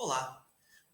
Olá!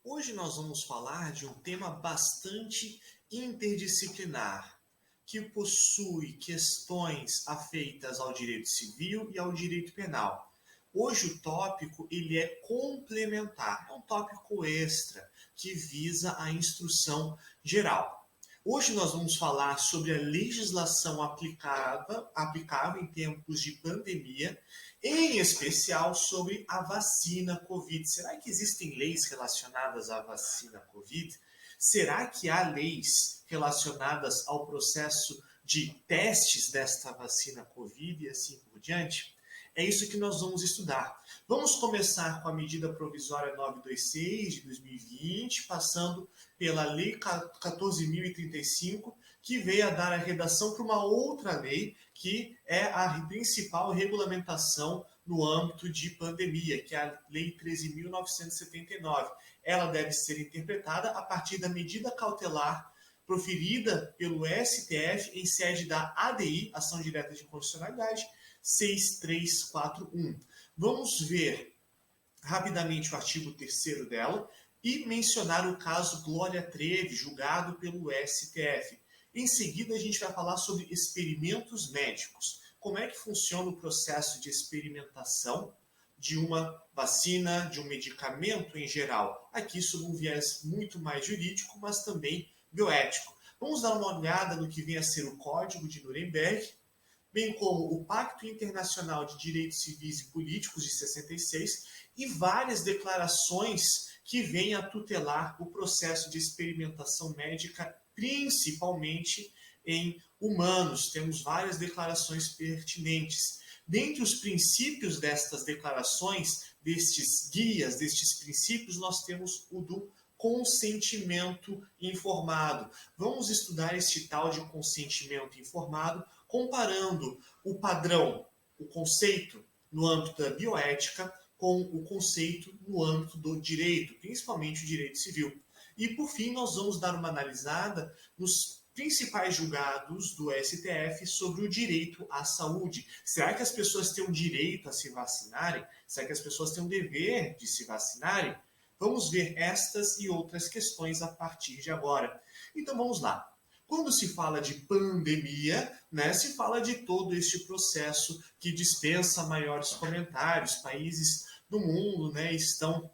Hoje nós vamos falar de um tema bastante interdisciplinar, que possui questões afeitas ao direito civil e ao direito penal. Hoje o tópico ele é complementar, é um tópico extra que visa a instrução geral. Hoje nós vamos falar sobre a legislação aplicável em tempos de pandemia, em especial sobre a vacina Covid. Será que existem leis relacionadas à vacina Covid? Será que há leis relacionadas ao processo de testes desta vacina Covid e assim por diante? É isso que nós vamos estudar. Vamos começar com a medida provisória 926 de 2020, passando pela Lei 14.035, que veio a dar a redação para uma outra lei, que é a principal regulamentação no âmbito de pandemia, que é a Lei 13.979. Ela deve ser interpretada a partir da medida cautelar proferida pelo STF em sede da ADI, Ação Direta de Inconstitucionalidade, 6341. Vamos ver rapidamente o artigo 3º dela e mencionar o caso Glória Trevi, julgado pelo STF. Em seguida, a gente vai falar sobre experimentos médicos. Como é que funciona o processo de experimentação de uma vacina, de um medicamento em geral. Aqui sob um viés muito mais jurídico, mas também bioético. Vamos dar uma olhada no que vem a ser o Código de Nuremberg, bem como o Pacto Internacional de Direitos Civis e Políticos de 66 e várias declarações que vêm a tutelar o processo de experimentação médica, principalmente em humanos. Temos várias declarações pertinentes. Dentre os princípios destas declarações, destes guias, destes princípios, nós temos o do consentimento informado. Vamos estudar este tal de consentimento informado, comparando o padrão, o conceito no âmbito da bioética com o conceito no âmbito do direito, principalmente o direito civil. E, por fim, nós vamos dar uma analisada nos principais julgados do STF sobre o direito à saúde. Será que as pessoas têm o direito a se vacinarem? Será que as pessoas têm o dever de se vacinarem? Vamos ver estas e outras questões a partir de agora. Então vamos lá. Quando se fala de pandemia, se fala de todo este processo que dispensa maiores comentários. Países do mundo estão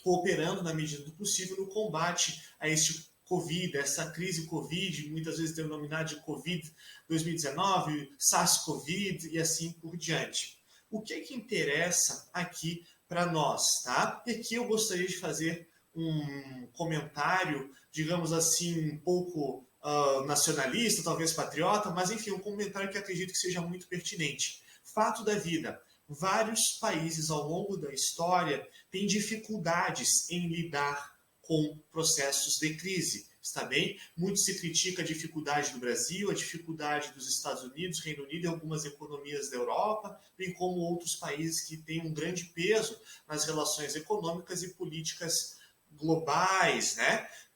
cooperando na medida do possível no combate a este Covid, essa crise Covid, muitas vezes denominada de Covid 2019, SARS-CoV e assim por diante. O que interessa aqui para nós, tá? E aqui eu gostaria de fazer um comentário, digamos assim, um pouco nacionalista, talvez patriota, mas enfim, um comentário que acredito que seja muito pertinente. Fato da vida. Vários países ao longo da história têm dificuldades em lidar com processos de crise, está bem? Muito se critica a dificuldade do Brasil, a dificuldade dos Estados Unidos, Reino Unido e algumas economias da Europa, bem como outros países que têm um grande peso nas relações econômicas e políticas globais,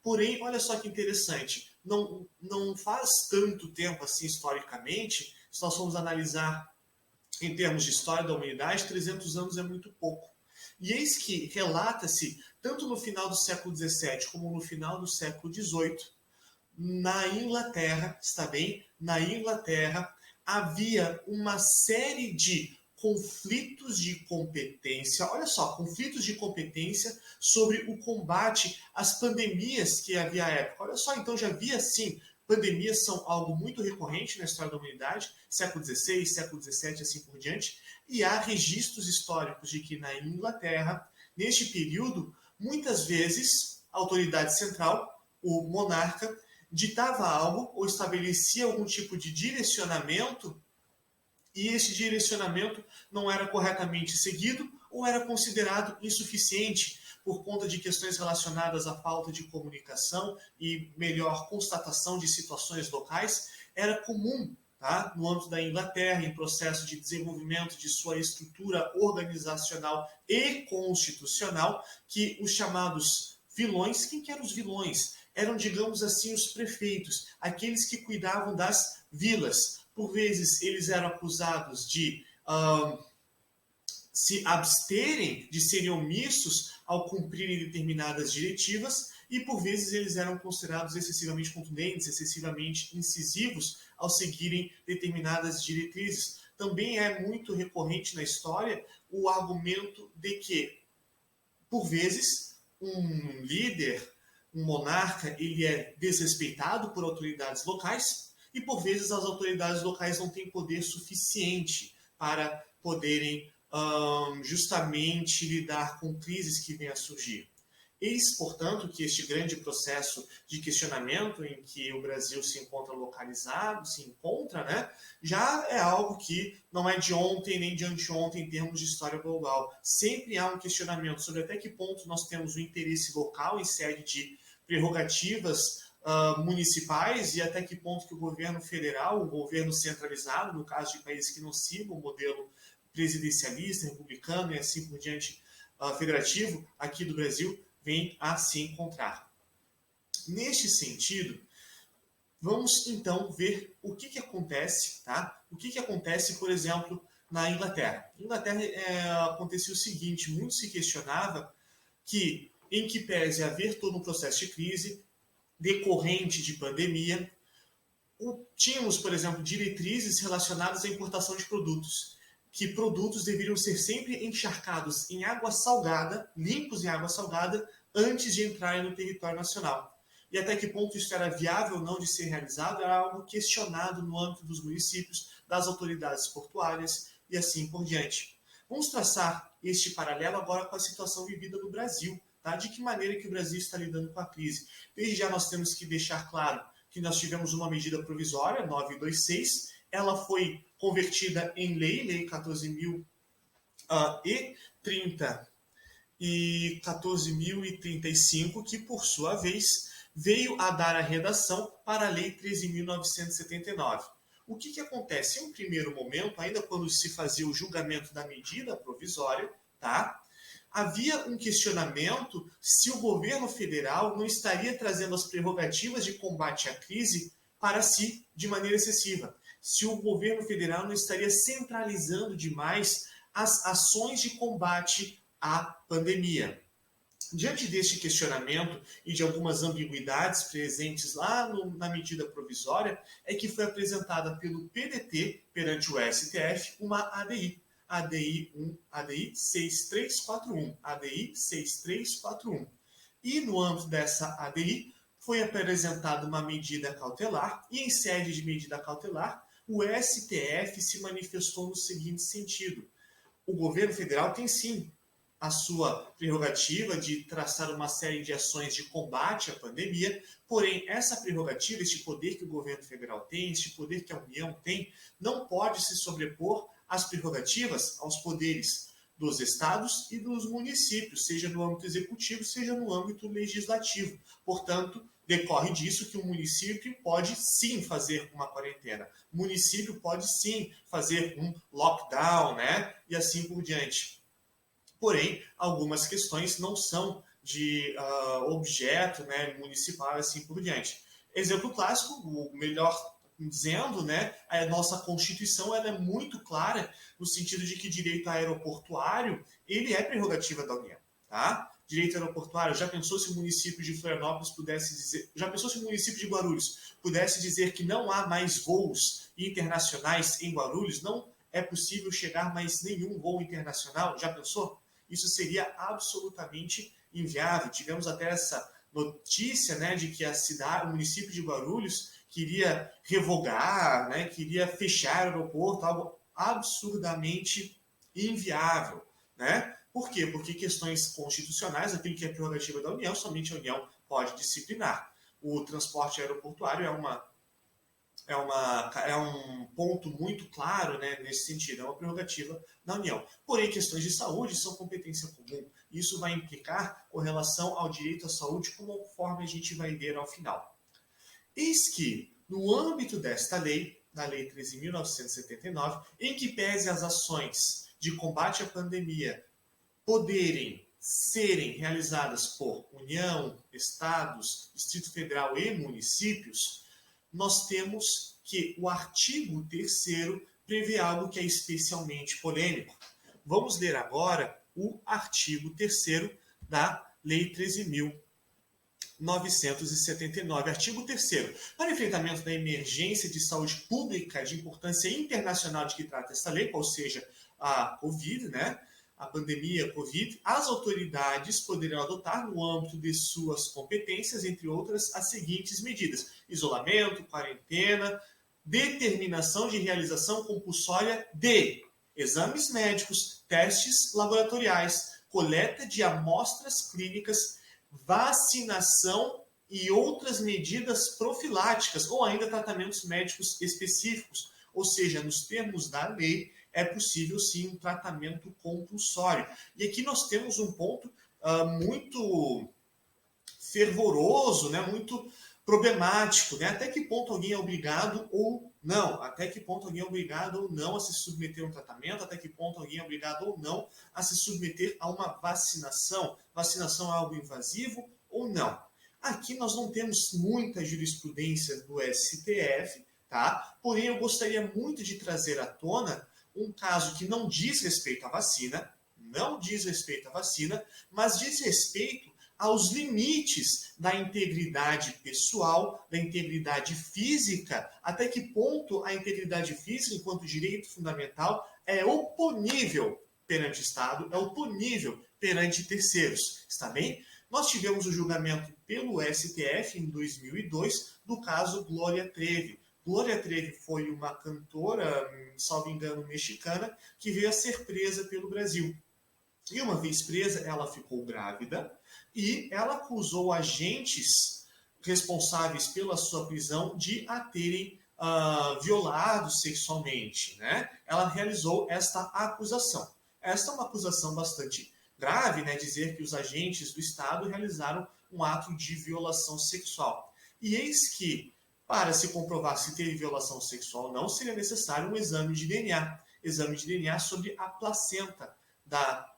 Porém, olha só que interessante, não faz tanto tempo assim historicamente, se nós formos analisar em termos de história da humanidade, 300 anos é muito pouco. E eis que relata-se, tanto no final do século XVII como no final do século XVIII, na Inglaterra, está bem? Na Inglaterra havia uma série de conflitos de competência, olha só, conflitos de competência sobre o combate às pandemias que havia à época. Olha só, então já havia sim, pandemias são algo muito recorrente na história da humanidade, século XVI, século XVII e assim por diante, e há registros históricos de que na Inglaterra, neste período, muitas vezes, a autoridade central, o monarca, ditava algo ou estabelecia algum tipo de direcionamento e esse direcionamento não era corretamente seguido ou era considerado insuficiente por conta de questões relacionadas à falta de comunicação e melhor constatação de situações locais. Era comum, no âmbito da Inglaterra, em processo de desenvolvimento de sua estrutura organizacional e constitucional, que os chamados vilões, quem que eram os vilões? Eram, digamos assim, os prefeitos, aqueles que cuidavam das vilas. Por vezes, eles eram acusados de se absterem, de serem omissos ao cumprirem determinadas diretivas, e por vezes eles eram considerados excessivamente contundentes, excessivamente incisivos ao seguirem determinadas diretrizes. Também é muito recorrente na história o argumento de que, por vezes, um líder, um monarca, ele é desrespeitado por autoridades locais e, por vezes, as autoridades locais não têm poder suficiente para poderem justamente lidar com crises que vêm a surgir. Eis, portanto, que este grande processo de questionamento em que o Brasil se encontra localizado, se encontra, né, já é algo que não é de ontem nem de anteontem em termos de história global. Sempre há um questionamento sobre até que ponto nós temos o interesse local em sede de prerrogativas municipais e até que ponto que o governo federal, o governo centralizado, no caso de países que não sigam o modelo presidencialista, republicano e assim por diante, federativo, aqui do Brasil, vem a se encontrar. Neste sentido, vamos então ver o que acontece, tá? O que acontece, por exemplo, na Inglaterra. Na Inglaterra acontecia o seguinte, muito se questionava que, em que pese haver todo um processo de crise decorrente de pandemia, tínhamos, por exemplo, diretrizes relacionadas à importação de produtos, que produtos deveriam ser sempre encharcados em água salgada, limpos em água salgada, antes de entrarem no território nacional. E até que ponto isso era viável ou não de ser realizado era algo questionado no âmbito dos municípios, das autoridades portuárias e assim por diante. Vamos traçar este paralelo agora com a situação vivida no Brasil. Tá? De que maneira que o Brasil está lidando com a crise? Desde já nós temos que deixar claro que nós tivemos uma medida provisória, 926, ela foi convertida em lei 14.030 e 14.035, que por sua vez veio a dar a redação para a lei 13.979. O que acontece? Em um primeiro momento, ainda quando se fazia o julgamento da medida provisória, tá? Havia um questionamento se o governo federal não estaria trazendo as prerrogativas de combate à crise para si de maneira excessiva. Se o governo federal não estaria centralizando demais as ações de combate à pandemia. Diante deste questionamento e de algumas ambiguidades presentes lá na medida provisória, é que foi apresentada pelo PDT perante o STF uma ADI. ADI 6341. E no âmbito dessa ADI foi apresentada uma medida cautelar e em sede de medida cautelar o STF se manifestou no seguinte sentido: o governo federal tem sim a sua prerrogativa de traçar uma série de ações de combate à pandemia, porém essa prerrogativa, este poder que o governo federal tem, este poder que a União tem, não pode se sobrepor às prerrogativas, aos poderes dos estados e dos municípios, seja no âmbito executivo, seja no âmbito legislativo. Portanto, decorre disso que o município pode sim fazer uma quarentena, o município pode sim fazer um lockdown, né? E assim por diante. Porém, algumas questões não são de objeto, né, municipal e assim por diante. Exemplo clássico, o melhor dizendo, né, a nossa Constituição ela é muito clara no sentido de que direito aeroportuário ele é prerrogativa da União, tá? Direito aeroportuário, já pensou se o município de Florianópolis pudesse dizer, já pensou se o município de Guarulhos pudesse dizer que não há mais voos internacionais em Guarulhos, não é possível chegar mais nenhum voo internacional? Já pensou? Isso seria absolutamente inviável. Tivemos até essa notícia, né, de que a cidade, o município de Guarulhos queria revogar, né, queria fechar o aeroporto, algo absurdamente inviável, né? Por quê? Porque questões constitucionais, aquilo que é prerrogativa da União, somente a União pode disciplinar. O transporte aeroportuário é um ponto muito claro, né, nesse sentido, é uma prerrogativa da União. Porém, questões de saúde são competência comum. Isso vai implicar com relação ao direito à saúde, conforme a gente vai ver ao final. Eis que, no âmbito desta lei, na Lei 13.979, em que pese as ações de combate à pandemia poderem serem realizadas por União, Estados, Distrito Federal e municípios, nós temos que o artigo 3º prevê algo que é especialmente polêmico. vamos ler agora o artigo 3º da Lei 13.979, artigo 3º. Para enfrentamento da emergência de saúde pública de importância internacional de que trata esta lei, ou seja, a Covid, né? A pandemia Covid, as autoridades poderão adotar, no âmbito de suas competências, entre outras, as seguintes medidas: isolamento, quarentena, determinação de realização compulsória de exames médicos, testes laboratoriais, coleta de amostras clínicas, vacinação e outras medidas profiláticas ou ainda tratamentos médicos específicos. Ou seja, nos termos da lei, é possível sim um tratamento compulsório. E aqui nós temos um ponto muito fervoroso, né, muito problemático, né? Até que ponto alguém é obrigado ou não? Até que ponto alguém é obrigado ou não a se submeter a um tratamento? Até que ponto alguém é obrigado ou não a se submeter a uma vacinação? Vacinação é algo invasivo ou não? Aqui nós não temos muita jurisprudência do STF, tá? Porém, eu gostaria muito de trazer à tona um caso que não diz respeito à vacina, mas diz respeito aos limites da integridade pessoal, da integridade física, até que ponto a integridade física, enquanto direito fundamental, é oponível perante o Estado, é oponível perante terceiros, está bem? Nós tivemos o julgamento pelo STF em 2002 do caso Glória Trevi. Glória Trevi foi uma cantora, salvo engano, mexicana, que veio a ser presa pelo Brasil. E uma vez presa, ela ficou grávida e ela acusou agentes responsáveis pela sua prisão de a terem violado sexualmente, né? Ela realizou esta acusação. Esta é uma acusação bastante grave, né? Dizer que os agentes do Estado realizaram um ato de violação sexual. E eis que, para se comprovar se teve violação sexual ou não, seria necessário um exame de DNA. Exame de DNA sobre a placenta da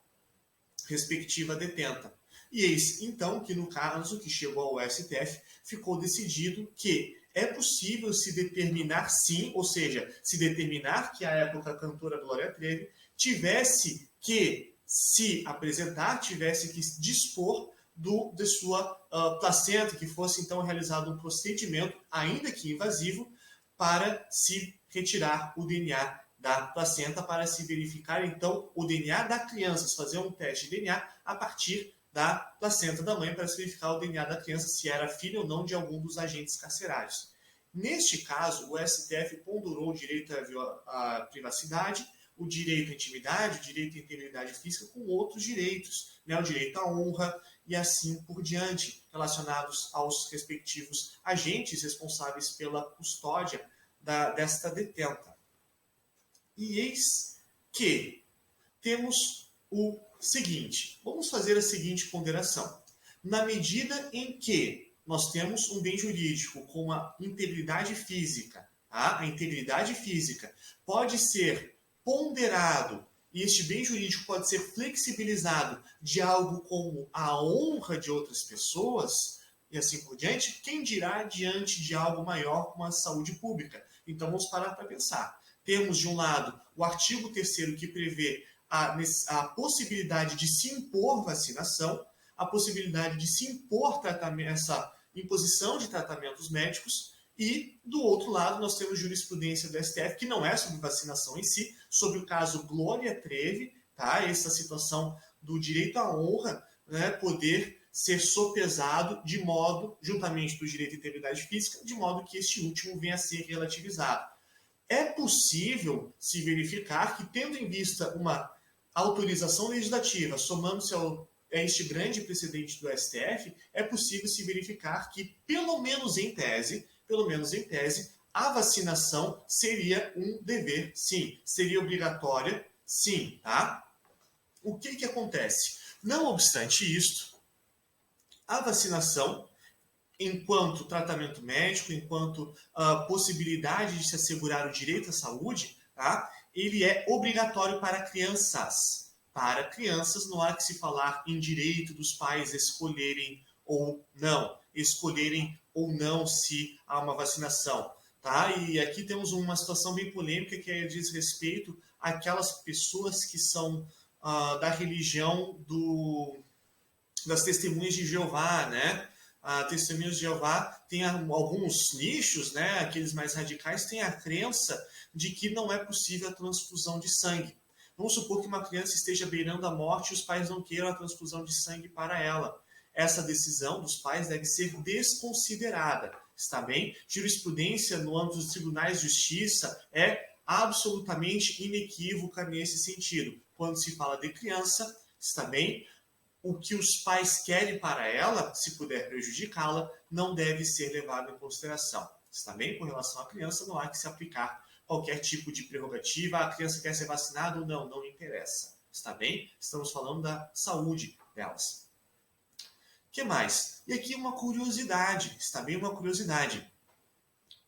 respectiva detenta. E eis então que no caso que chegou ao STF, ficou decidido que é possível se determinar sim, ou seja, se determinar que a época a cantora Glória Trevi tivesse que se apresentar, tivesse que dispor de sua placenta, que fosse então realizado um procedimento, ainda que invasivo, para se retirar o DNA da placenta, para se verificar então o DNA da criança, fazer um teste de DNA a partir da placenta da mãe para se verificar o DNA da criança, se era filha ou não de algum dos agentes carcerários. Neste caso, o STF ponderou o direito à privacidade, o direito à intimidade, o direito à integridade física com outros direitos, né? O direito à honra e assim por diante, relacionados aos respectivos agentes responsáveis pela custódia desta detenta. E eis que temos o seguinte, vamos fazer a seguinte ponderação. Na medida em que nós temos um bem jurídico com a integridade física, tá? A integridade física pode ser ponderado e este bem jurídico pode ser flexibilizado de algo como a honra de outras pessoas e assim por diante, quem dirá diante de algo maior como a saúde pública? Então vamos parar para pensar. Temos, de um lado, o artigo 3º que prevê a possibilidade de se impor vacinação, a possibilidade de se impor tratamento, essa imposição de tratamentos médicos, e, do outro lado, nós temos jurisprudência do STF, que não é sobre vacinação em si, sobre o caso Glória Trevi, tá? Essa situação do direito à honra, né, poder ser sopesado de modo, juntamente do direito à integridade física, de modo que este último venha a ser relativizado. É possível se verificar que, tendo em vista uma autorização legislativa, somando-se a este grande precedente do STF, é possível se verificar que, pelo menos em tese, a vacinação seria um dever, sim. Seria obrigatória, sim, tá? O que acontece? Não obstante isto, a vacinação, enquanto tratamento médico, enquanto possibilidade de se assegurar o direito à saúde, tá? Ele é obrigatório para crianças. Para crianças, não há que se falar em direito dos pais escolherem ou não se há uma vacinação. Tá? E aqui temos uma situação bem polêmica que diz respeito aquelas pessoas que são da religião das testemunhas de Jeová, né? Testemunhas de Jeová tem alguns nichos, né? Aqueles mais radicais têm a crença de que não é possível a transfusão de sangue. Vamos supor que uma criança esteja beirando a morte e os pais não queiram a transfusão de sangue para ela. Essa decisão dos pais deve ser desconsiderada, está bem? Jurisprudência no âmbito dos tribunais de justiça é absolutamente inequívoca nesse sentido. Quando se fala de criança, está bem? O que os pais querem para ela, se puder prejudicá-la, não deve ser levado em consideração. Está bem? Com relação à criança, não há que se aplicar qualquer tipo de prerrogativa. A criança quer ser vacinada ou não, não interessa. Está bem? Estamos falando da saúde delas. O que mais? E aqui uma curiosidade, está bem? Uma curiosidade.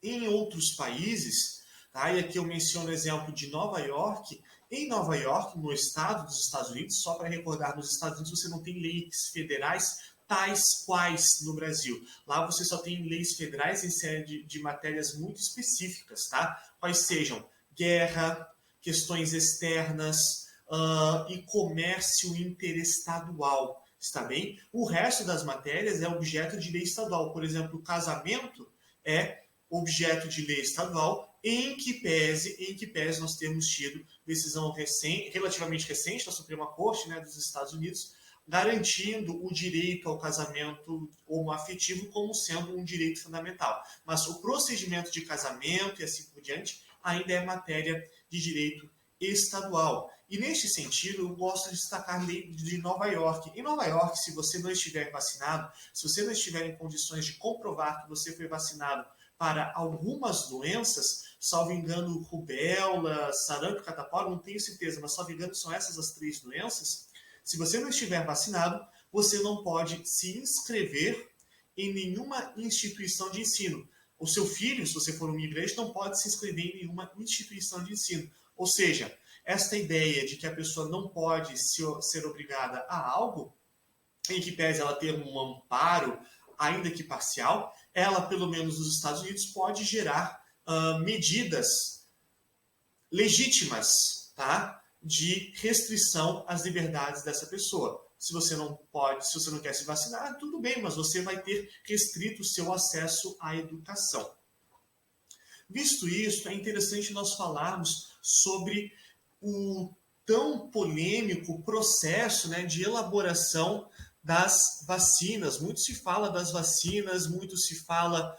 Em outros países, tá? E aqui eu menciono o exemplo de Nova York. Em Nova York, no estado dos Estados Unidos, só para recordar, nos Estados Unidos você não tem leis federais tais quais no Brasil. Lá você só tem leis federais em série de matérias muito específicas, tá? Quais sejam guerra, questões externas e comércio interestadual, está bem? O resto das matérias é objeto de lei estadual. Por exemplo, o casamento é objeto de lei estadual, em que pese nós temos tido decisão relativamente recente da Suprema Corte, né, dos Estados Unidos, garantindo o direito ao casamento homoafetivo como sendo um direito fundamental. Mas o procedimento de casamento e assim por diante ainda é matéria de direito estadual. E neste sentido, eu gosto de destacar a lei de Nova York. Em Nova York, se você não estiver vacinado, se você não estiver em condições de comprovar que você foi vacinado para algumas doenças, salvo engano, rubéola, sarampo, catapora, não tenho certeza, mas salvo engano são essas as 3 doenças. Se você não estiver vacinado, você não pode se inscrever em nenhuma instituição de ensino. O seu filho, se você for um imigrante, não pode se inscrever em nenhuma instituição de ensino. Ou seja, esta ideia de que a pessoa não pode ser obrigada a algo, em que pese ela ter um amparo, ainda que parcial, ela, pelo menos nos Estados Unidos, pode gerar medidas legítimas, tá? De restrição às liberdades dessa pessoa. Se você não pode, se você não quer se vacinar, tudo bem, mas você vai ter restrito o seu acesso à educação. Visto isso, é interessante nós falarmos sobre o tão polêmico processo, né, de elaboração das vacinas. Muito se fala das vacinas, muito se fala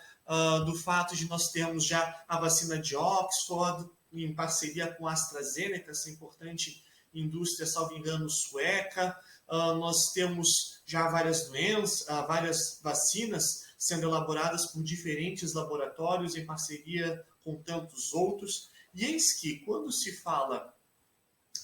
do fato de nós termos já a vacina de Oxford, em parceria com a AstraZeneca, essa importante indústria, salvo engano, sueca. Nós temos já várias vacinas sendo elaboradas por diferentes laboratórios em parceria com tantos outros. E eis que, quando se fala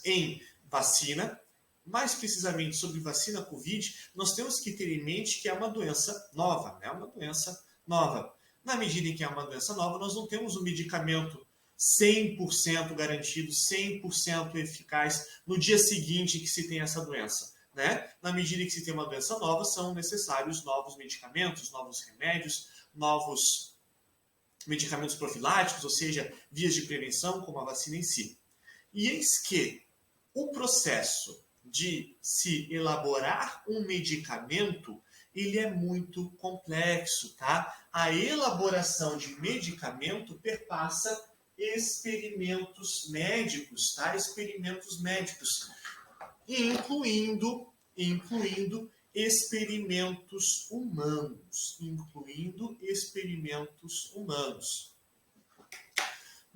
em vacina, mais precisamente sobre vacina Covid, nós temos que ter em mente que é uma doença nova, né? Uma doença nova. Na medida em que é uma doença nova, nós não temos um medicamento 100% garantido, 100% eficaz no dia seguinte que se tem essa doença, né? Na medida em que se tem uma doença nova, são necessários novos medicamentos, novos remédios, novos medicamentos profiláticos, ou seja, vias de prevenção, como a vacina em si. E eis que o processo de se elaborar um medicamento, ele é muito complexo, tá? A elaboração de medicamento perpassa experimentos médicos, tá? Experimentos médicos, incluindo experimentos humanos,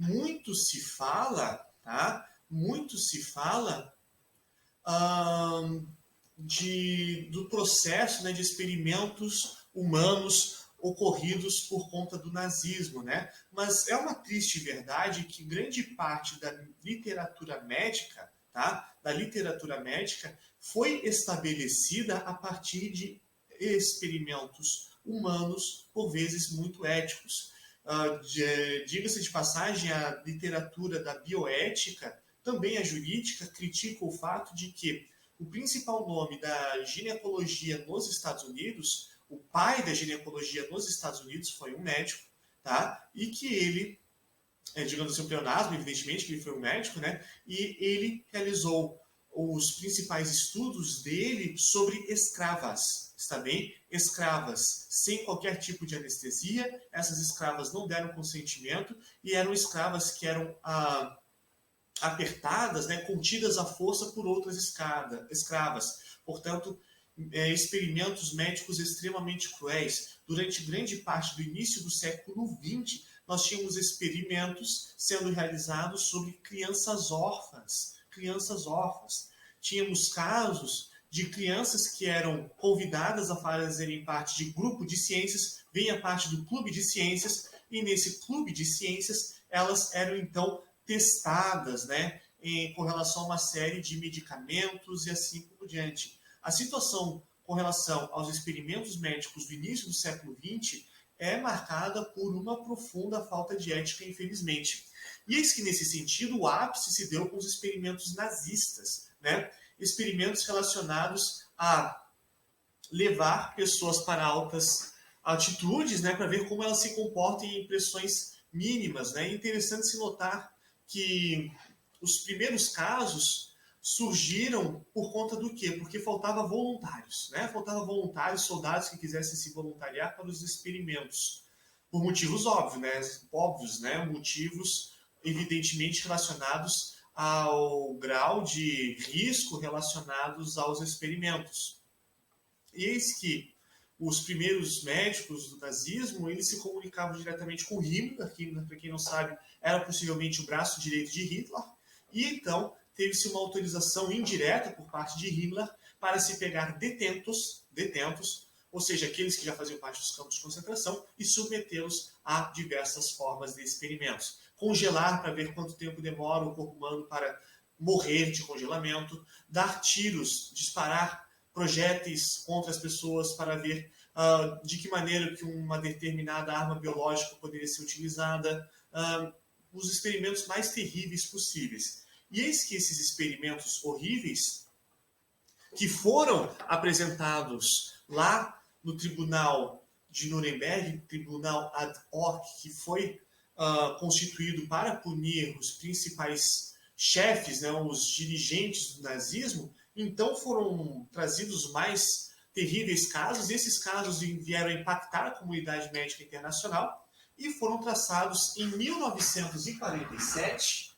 Muito se fala, tá? Muito se fala do processo, né, de experimentos humanos ocorridos por conta do nazismo, né? Mas é uma triste verdade que grande parte da literatura médica, tá? Da literatura médica foi estabelecida a partir de experimentos humanos, por vezes muito éticos. Diga-se de passagem, a literatura da bioética, também a jurídica, critica o fato de que o principal nome da ginecologia nos Estados Unidos, o pai da ginecologia nos Estados Unidos foi um médico, tá? E que ele digamos assim, um pleonasmo, evidentemente, que ele foi um médico, né? E ele realizou os principais estudos dele sobre escravas, está bem? Escravas sem qualquer tipo de anestesia, essas escravas não deram consentimento e eram escravas que eram apertadas, né, contidas à força por outras escravas. Portanto, experimentos médicos extremamente cruéis. Durante grande parte do início do século XX, nós tínhamos experimentos sendo realizados sobre crianças órfãs. Crianças órfãs. Tínhamos casos de crianças que eram convidadas a fazerem parte de grupo de ciências, venha parte do clube de ciências, e nesse clube de ciências elas eram então testadas, né, com relação a uma série de medicamentos e assim por diante. A situação com relação aos experimentos médicos do início do século XX é marcada por uma profunda falta de ética, infelizmente. E eis que, nesse sentido, o ápice se deu com os experimentos nazistas, né? Experimentos relacionados a levar pessoas para altas altitudes, né, para ver como elas se comportam em pressões mínimas, né? É interessante se notar que os primeiros casos surgiram por conta do quê? Porque faltava voluntários, né? Faltava voluntários, soldados que quisessem se voluntariar para os experimentos, por motivos óbvios, né? Motivos evidentemente relacionados ao grau de risco relacionados aos experimentos. E eis que os primeiros médicos do nazismo, eles se comunicavam diretamente com Himmler, que, para quem não sabe, era possivelmente o braço direito de Hitler, e então teve-se uma autorização indireta por parte de Himmler para se pegar detentos, ou seja, aqueles que já faziam parte dos campos de concentração, e submetê-los a diversas formas de experimentos. Congelar para ver quanto tempo demora o corpo humano para morrer de congelamento, dar tiros, disparar projéteis contra as pessoas para ver de que maneira que uma determinada arma biológica poderia ser utilizada, os experimentos mais terríveis possíveis. E eis que esses experimentos horríveis, que foram apresentados lá no tribunal de Nuremberg, tribunal ad hoc, que foi constituído para punir os principais chefes, né, os dirigentes do nazismo, então foram trazidos mais terríveis casos, e esses casos vieram impactar a comunidade médica internacional e foram traçados em 1947.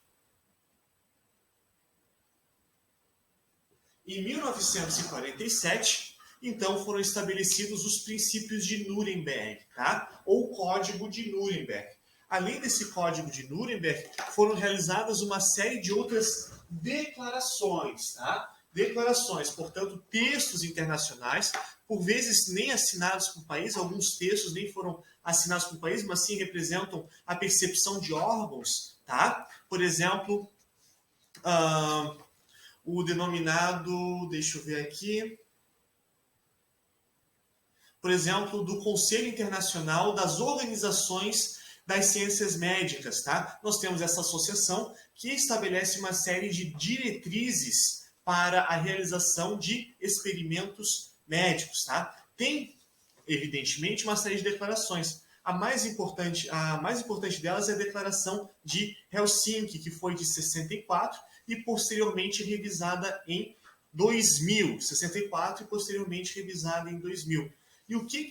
Em 1947, então foram estabelecidos os princípios de Nuremberg, tá? Ou Código de Nuremberg. Além desse Código de Nuremberg, foram realizadas uma série de outras declarações, tá? Declarações, portanto, textos internacionais, por vezes nem assinados por país, alguns textos nem foram assinados por país, mas sim representam a percepção de órgãos, tá? Por exemplo, o denominado, deixa eu ver aqui, por exemplo, do Conselho Internacional das Organizações das Ciências Médicas, tá? Nós temos essa associação que estabelece uma série de diretrizes para a realização de experimentos médicos, tá? Tem, evidentemente, uma série de declarações. A mais importante delas é a Declaração de Helsinki, que foi de 64 e posteriormente revisada em 2000, 64 e posteriormente revisada em 2000. E o que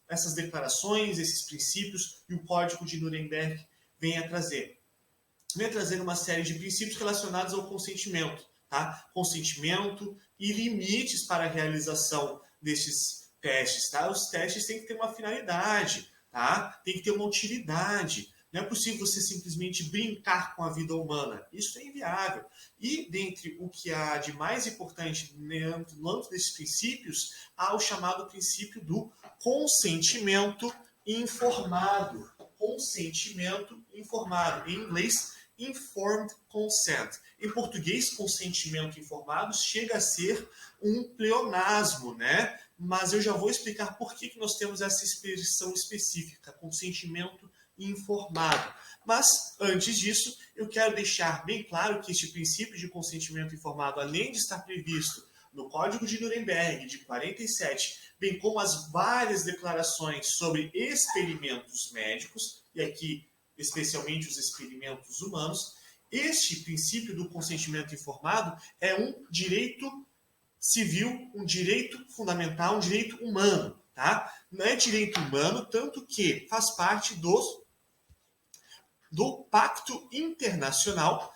essas declarações, esses princípios e o Código de Nuremberg vêm a trazer? Vem a trazer uma série de princípios relacionados ao consentimento, tá? Consentimento e limites para a realização desses testes, tá? Os testes têm que ter uma finalidade, tá? Tem que ter uma utilidade. Não é possível você simplesmente brincar com a vida humana. Isso é inviável. E, dentre o que há de mais importante no âmbito desses princípios, há o chamado princípio do consentimento informado. Consentimento informado. Em inglês, informed consent. Em português, consentimento informado chega a ser um pleonasmo, né? Mas eu já vou explicar por que nós temos essa expressão específica, consentimento informado. Mas, antes disso, eu quero deixar bem claro que este princípio de consentimento informado, além de estar previsto no Código de Nuremberg de 47, bem como as várias declarações sobre experimentos médicos, e aqui especialmente os experimentos humanos, este princípio do consentimento informado é um direito civil, um direito fundamental, um direito humano, tá? Não é direito humano, tanto que faz parte do Pacto Internacional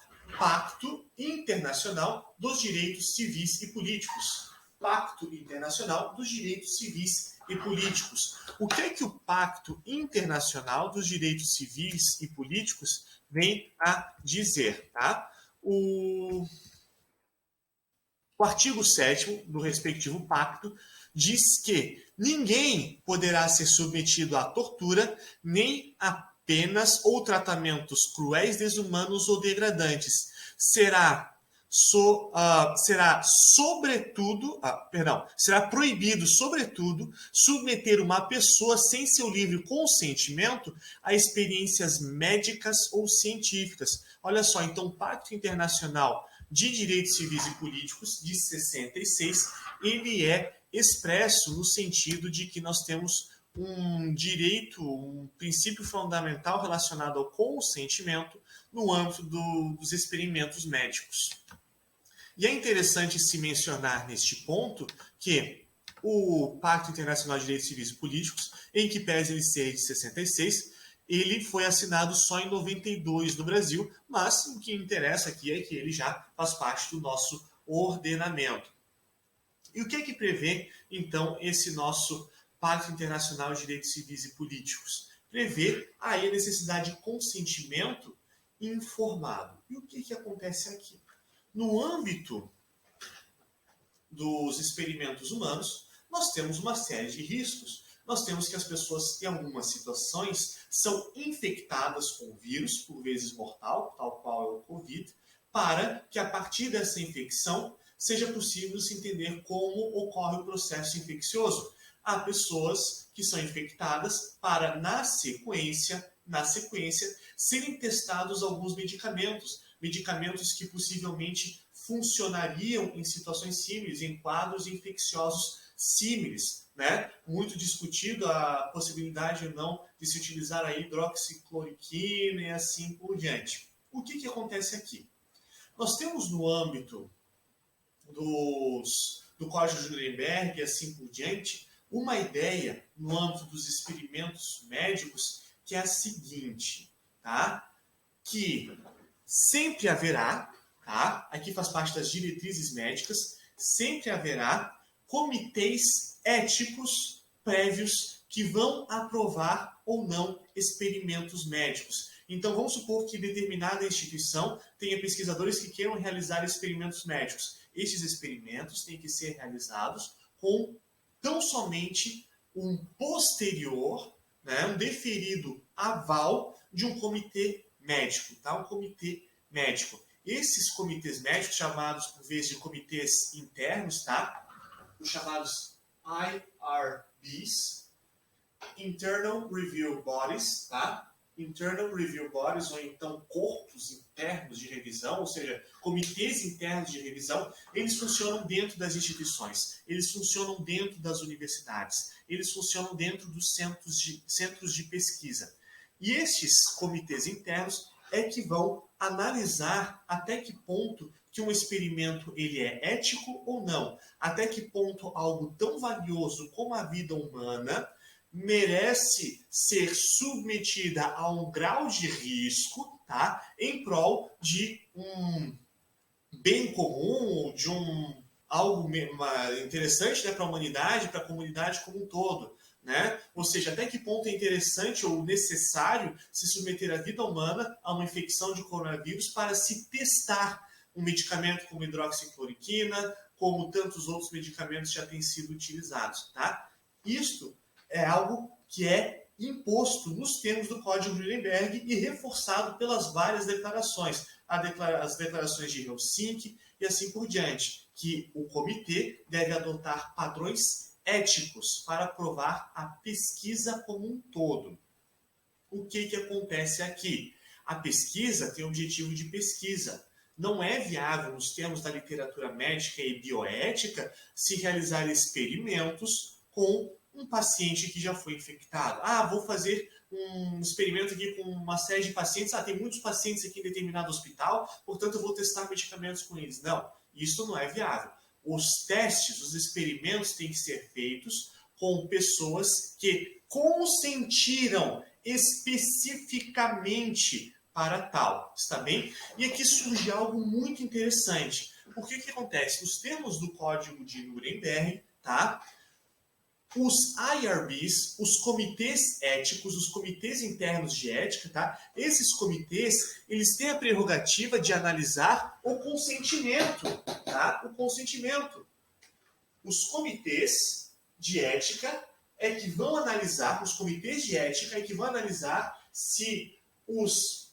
dos Direitos Civis e Políticos. Pacto Internacional dos Direitos Civis e Políticos. O que é que o Pacto Internacional dos Direitos Civis e Políticos vem a dizer, tá? O artigo 7º do respectivo pacto diz que ninguém poderá ser submetido à tortura, nem a penas ou tratamentos cruéis, desumanos ou degradantes. Será proibido, sobretudo, submeter uma pessoa sem seu livre consentimento a experiências médicas ou científicas. Olha só, então o Pacto Internacional de Direitos Civis e Políticos, de 66, ele é expresso no sentido de que nós temos um direito, um princípio fundamental relacionado ao consentimento no âmbito dos experimentos médicos. E é interessante se mencionar neste ponto que o Pacto Internacional de Direitos Civis e Políticos, em que pese ele ser de 66, ele foi assinado só em 92 no Brasil, mas o que interessa aqui é que ele já faz parte do nosso ordenamento. E o que é que prevê, então, esse nosso Pacto Internacional de Direitos Civis e Políticos? Prevê aí a necessidade de consentimento informado. E o que acontece aqui? No âmbito dos experimentos humanos, nós temos uma série de riscos. Nós temos que as pessoas, em algumas situações, são infectadas com o vírus, por vezes mortal, tal qual é o Covid, para que a partir dessa infecção seja possível se entender como ocorre o processo infeccioso. Há pessoas que são infectadas para, na sequência, serem testados alguns medicamentos que possivelmente funcionariam em situações símiles, em quadros infecciosos símiles, né? Muito discutido a possibilidade ou não de se utilizar a hidroxicloroquina e assim por diante. O que acontece aqui? Nós temos no âmbito do Código de Nuremberg e assim por diante, uma ideia no âmbito dos experimentos médicos que é a seguinte, tá? Que sempre haverá, tá? Aqui faz parte das diretrizes médicas, sempre haverá comitês éticos prévios que vão aprovar ou não experimentos médicos. Então, vamos supor que determinada instituição tenha pesquisadores que queiram realizar experimentos médicos. Estes experimentos têm que ser realizados com tão somente um posterior, né, um deferido aval de um comitê médico, tá? Um comitê médico. Esses comitês médicos, chamados por vezes de comitês internos, tá? Os chamados IRBs, Internal Review Bodies, tá? Internal Review Bodies, ou então corpos internos de revisão, ou seja, comitês internos de revisão, eles funcionam dentro das instituições, eles funcionam dentro das universidades, eles funcionam dentro dos centros de pesquisa. E estes comitês internos é que vão analisar até que ponto que um experimento ele é ético ou não, até que ponto algo tão valioso como a vida humana merece ser submetida a um grau de risco, tá? Em prol de um bem comum, de algo interessante, né, para a humanidade, para a comunidade como um todo. Né? Ou seja, até que ponto é interessante ou necessário se submeter a vida humana a uma infecção de coronavírus para se testar um medicamento como hidroxicloroquina, como tantos outros medicamentos já têm sido utilizados. Tá? Isto é algo que é imposto nos termos do Código de Nuremberg e reforçado pelas várias declarações, as declarações de Helsinki e assim por diante, que o comitê deve adotar padrões éticos para aprovar a pesquisa como um todo. O que acontece aqui? A pesquisa tem o objetivo de pesquisa. Não é viável, nos termos da literatura médica e bioética, se realizar experimentos com um paciente que já foi infectado. Vou fazer um experimento aqui com uma série de pacientes, tem muitos pacientes aqui em determinado hospital, portanto eu vou testar medicamentos com eles. Não, isso não é viável. Os testes, os experimentos têm que ser feitos com pessoas que consentiram especificamente para tal, está bem? E aqui surge algo muito interessante. Porque o que acontece? Nos termos do Código de Nuremberg, tá? Os IRBs, os comitês éticos, os comitês internos de ética, tá? Esses comitês, eles têm a prerrogativa de analisar o consentimento, tá? O consentimento. Os comitês de ética é que vão analisar, os comitês de ética é que vão analisar se os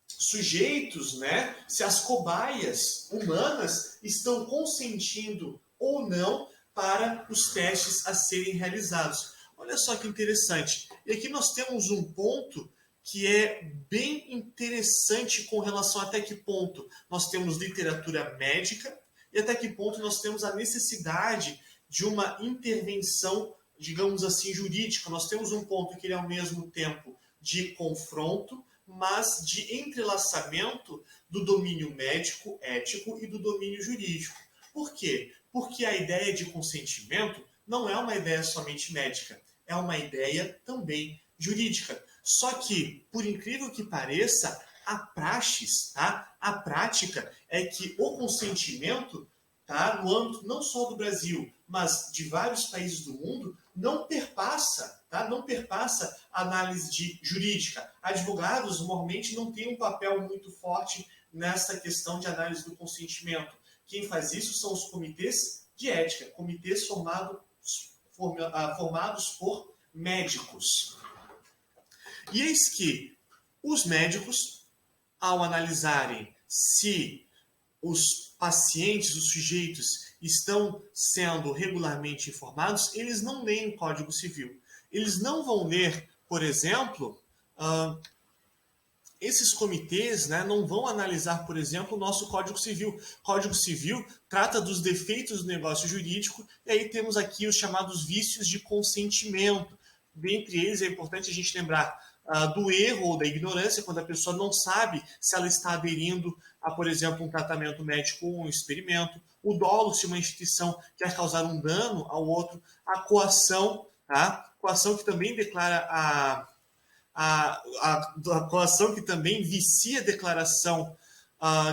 sujeitos, né, se as cobaias humanas estão consentindo ou não para os testes a serem realizados. Olha só que interessante. E aqui nós temos um ponto que é bem interessante com relação a até que ponto nós temos literatura médica e até que ponto nós temos a necessidade de uma intervenção, digamos assim, jurídica. Nós temos um ponto que ele é ao mesmo tempo de confronto, mas de entrelaçamento do domínio médico, ético e do domínio jurídico. Por quê? Porque a ideia de consentimento não é uma ideia somente médica, é uma ideia também jurídica. Só que, por incrível que pareça, a praxis, tá? A prática é que o consentimento, tá, no âmbito não só do Brasil, mas de vários países do mundo, não perpassa, tá? Não perpassa a análise jurídica. Advogados normalmente não têm um papel muito forte nessa questão de análise do consentimento. Quem faz isso são os comitês de ética, comitês formados por médicos. E eis que os médicos, ao analisarem se os pacientes, os sujeitos, estão sendo regularmente informados, eles não leem o Código Civil. Eles não vão ler, por exemplo, esses comitês, né, não vão analisar, por exemplo, o nosso Código Civil. O Código Civil trata dos defeitos do negócio jurídico, e aí temos aqui os chamados vícios de consentimento. Dentre eles, é importante a gente lembrar do erro ou da ignorância, quando a pessoa não sabe se ela está aderindo a, por exemplo, um tratamento médico ou um experimento. O dolo, se uma instituição quer causar um dano ao outro. A coação, tá? Coação que também declara a coação que também vicia a declaração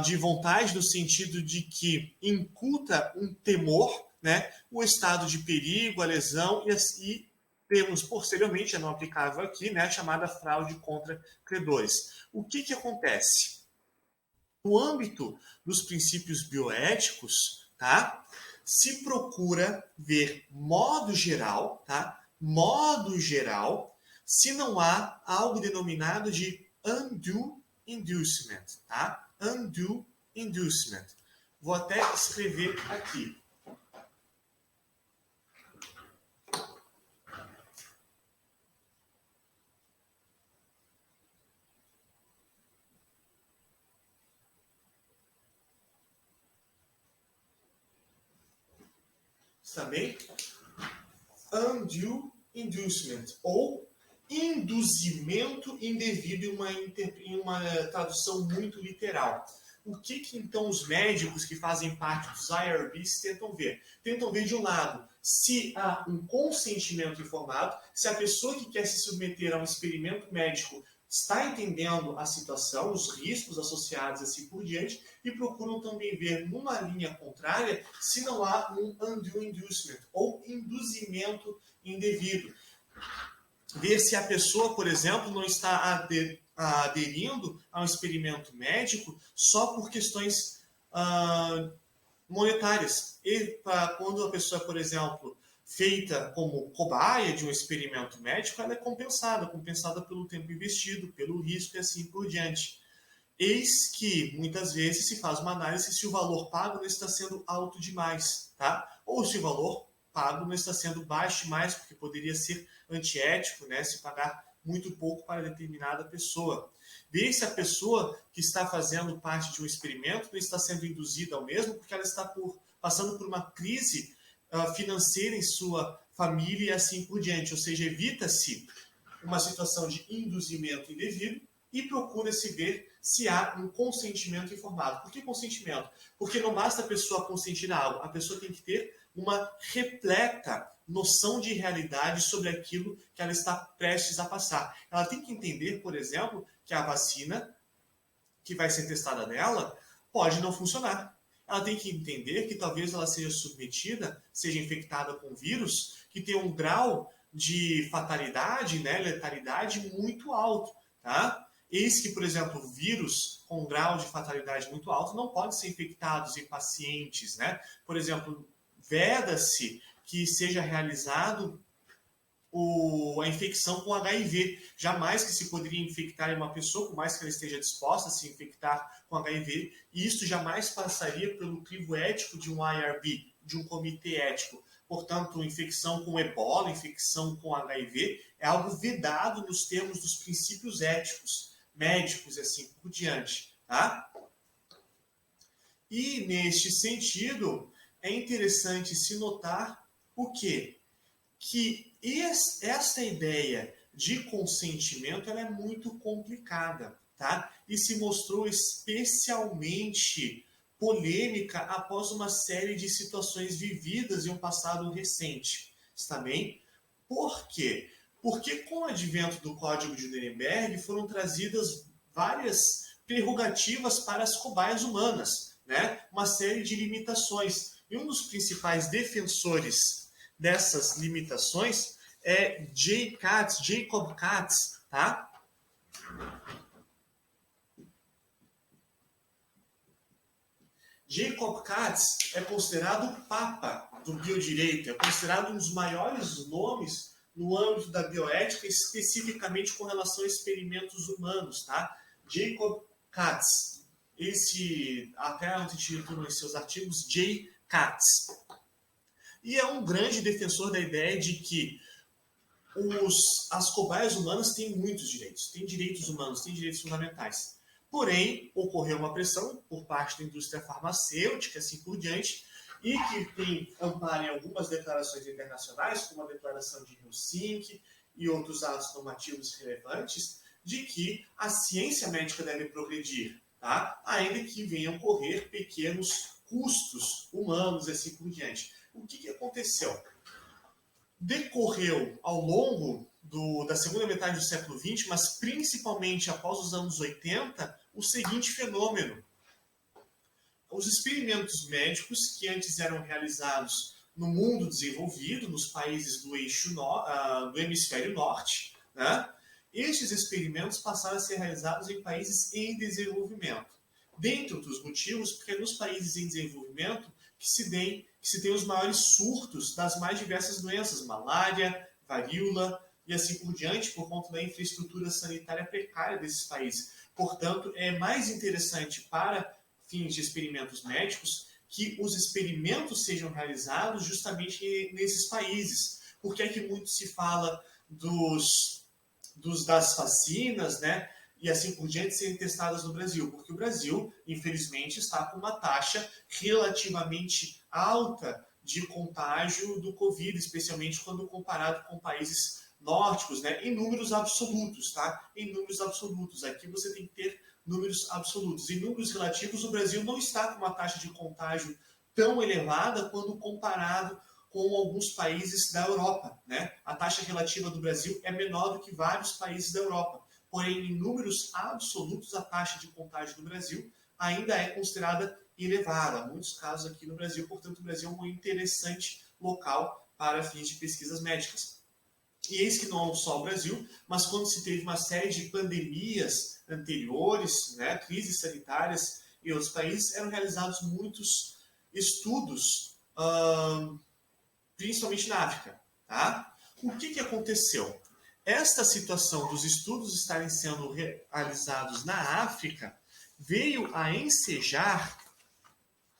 de vontade, no sentido de que incuta um temor, né, o estado de perigo, a lesão, e temos posteriormente, é não aplicável aqui, né, a chamada fraude contra credores. O que acontece? No âmbito dos princípios bioéticos, tá, se procura ver modo geral, tá, modo geral, se não há algo denominado de undue inducement, tá? Undue inducement. Vou até escrever aqui. Está bem? Undue inducement, ou induzimento indevido em uma tradução muito literal. O que então os médicos que fazem parte dos IRBs tentam ver? Tentam ver, de um lado, se há um consentimento informado, se a pessoa que quer se submeter a um experimento médico está entendendo a situação, os riscos associados e assim por diante, e procuram também ver, numa linha contrária, se não há um undue inducement, ou induzimento indevido. Ver se a pessoa, por exemplo, não está aderindo a um experimento médico só por questões monetárias. E quando a pessoa, por exemplo, feita como cobaia de um experimento médico, ela é compensada pelo tempo investido, pelo risco e assim por diante. Eis que, muitas vezes, se faz uma análise se o valor pago não está sendo alto demais, tá? Ou se o valor pago não está sendo baixo demais, porque poderia ser antiético, né, se pagar muito pouco para determinada pessoa. Ver se a pessoa que está fazendo parte de um experimento não está sendo induzida ao mesmo, porque ela está passando por uma crise financeira em sua família e assim por diante. Ou seja, evita-se uma situação de induzimento indevido e procura-se ver se há um consentimento informado. Por que consentimento? Porque não basta a pessoa consentir a algo, a pessoa tem que ter uma repleta noção de realidade sobre aquilo que ela está prestes a passar. Ela tem que entender, por exemplo, que a vacina que vai ser testada nela pode não funcionar. Ela tem que entender que talvez ela seja submetida, seja infectada com vírus, que tem um grau de fatalidade, né, letalidade muito alto, tá? Eis que, por exemplo, vírus com grau de fatalidade muito alto não podem ser infectados em pacientes, né? Por exemplo, veda-se que seja realizado a infecção com HIV. Jamais que se poderia infectar uma pessoa, por mais que ela esteja disposta a se infectar com HIV, e isso jamais passaria pelo crivo ético de um IRB, de um comitê ético. Portanto, infecção com ebola, infecção com HIV, é algo vedado nos termos dos princípios éticos, médicos e assim por diante. Tá? E, neste sentido, é interessante se notar o quê? Que esta ideia de consentimento ela é muito complicada, tá? E se mostrou especialmente polêmica após uma série de situações vividas em um passado recente. Está bem? Por quê? Porque com o advento do Código de Nuremberg foram trazidas várias prerrogativas para as cobaias humanas, né? Uma série de limitações. E um dos principais defensores dessas limitações é Jacob Katz, tá? Jacob Katz é considerado o papa do biodireito, é considerado um dos maiores nomes no âmbito da bioética, especificamente com relação a experimentos humanos, tá? Jacob Katz, esse até intitula em seus artigos J. Katz. E é um grande defensor da ideia de que as cobaias humanas têm muitos direitos, têm direitos humanos, têm direitos fundamentais. Porém, ocorreu uma pressão por parte da indústria farmacêutica, assim por diante, e que tem amparo em algumas declarações internacionais, como a Declaração de Helsinki e outros atos normativos relevantes, de que a ciência médica deve progredir, tá? Ainda que venham a ocorrer pequenos custos humanos, assim por diante. O que aconteceu? Decorreu ao longo da segunda metade do século XX, mas principalmente após os anos 80, o seguinte fenômeno. Os experimentos médicos que antes eram realizados no mundo desenvolvido, nos países do eixo do hemisfério norte, né? Estes experimentos passaram a ser realizados em países em desenvolvimento. Dentre dos motivos, porque nos países em desenvolvimento que se tem os maiores surtos das mais diversas doenças, malária, varíola e assim por diante, por conta da infraestrutura sanitária precária desses países. Portanto, é mais interessante para fins de experimentos médicos que os experimentos sejam realizados justamente nesses países. Por que é que muito se fala das vacinas, né? E assim por diante serem testadas no Brasil, porque o Brasil, infelizmente, está com uma taxa relativamente alta de contágio do Covid, especialmente quando comparado com países nórdicos, né? Em números absolutos, tá? Em números absolutos. Aqui você tem que ter números absolutos. Em números relativos, o Brasil não está com uma taxa de contágio tão elevada quando comparado com alguns países da Europa, né? A taxa relativa do Brasil é menor do que vários países da Europa. Porém, em números absolutos, a taxa de contágio no Brasil ainda é considerada elevada. Há muitos casos aqui no Brasil, portanto, o Brasil é um interessante local para fins de pesquisas médicas. E eis que não só o Brasil, mas quando se teve uma série de pandemias anteriores, né, crises sanitárias em outros países, eram realizados muitos estudos, principalmente na África. Tá? O que aconteceu? Esta situação dos estudos estarem sendo realizados na África veio a ensejar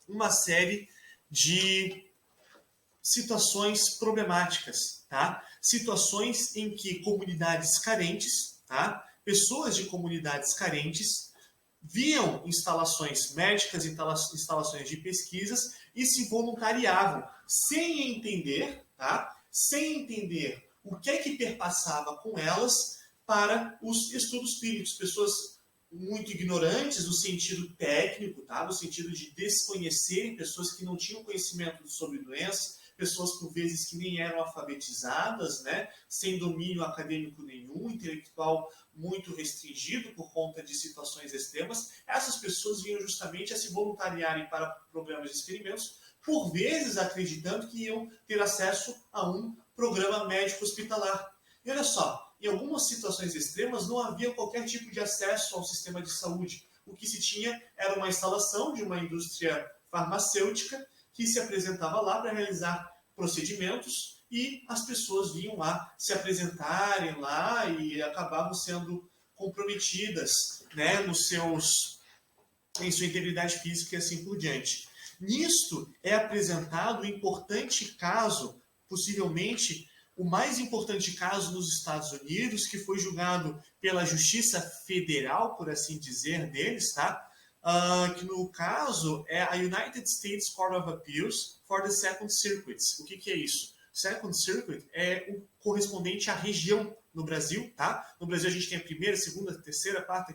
uma série de situações problemáticas, tá? Situações em que comunidades carentes, tá? Pessoas de comunidades carentes viam instalações médicas, instalações de pesquisas e se voluntariavam sem entender, tá? Sem entender o que é que perpassava com elas para os estudos clínicos. Pessoas muito ignorantes no sentido técnico, tá? No sentido de desconhecerem, pessoas que não tinham conhecimento sobre doenças, pessoas por vezes que nem eram alfabetizadas, né? Sem domínio acadêmico nenhum, intelectual muito restringido por conta de situações extremas. Essas pessoas vinham justamente a se voluntariarem para programas de experimentos, por vezes acreditando que iam ter acesso a um programa médico hospitalar. E olha só, em algumas situações extremas não havia qualquer tipo de acesso ao sistema de saúde. O que se tinha era uma instalação de uma indústria farmacêutica que se apresentava lá para realizar procedimentos e as pessoas vinham lá se apresentarem lá e acabavam sendo comprometidas, né, em sua integridade física e assim por diante. Nisto é apresentado um importante caso, possivelmente o mais importante caso nos Estados Unidos, que foi julgado pela Justiça Federal, por assim dizer, deles, tá? Que no caso é a United States Court of Appeals for the Second Circuit. O que é isso? Second Circuit é o correspondente à região no Brasil, tá? No Brasil a gente tem a primeira, segunda, terceira, quarta,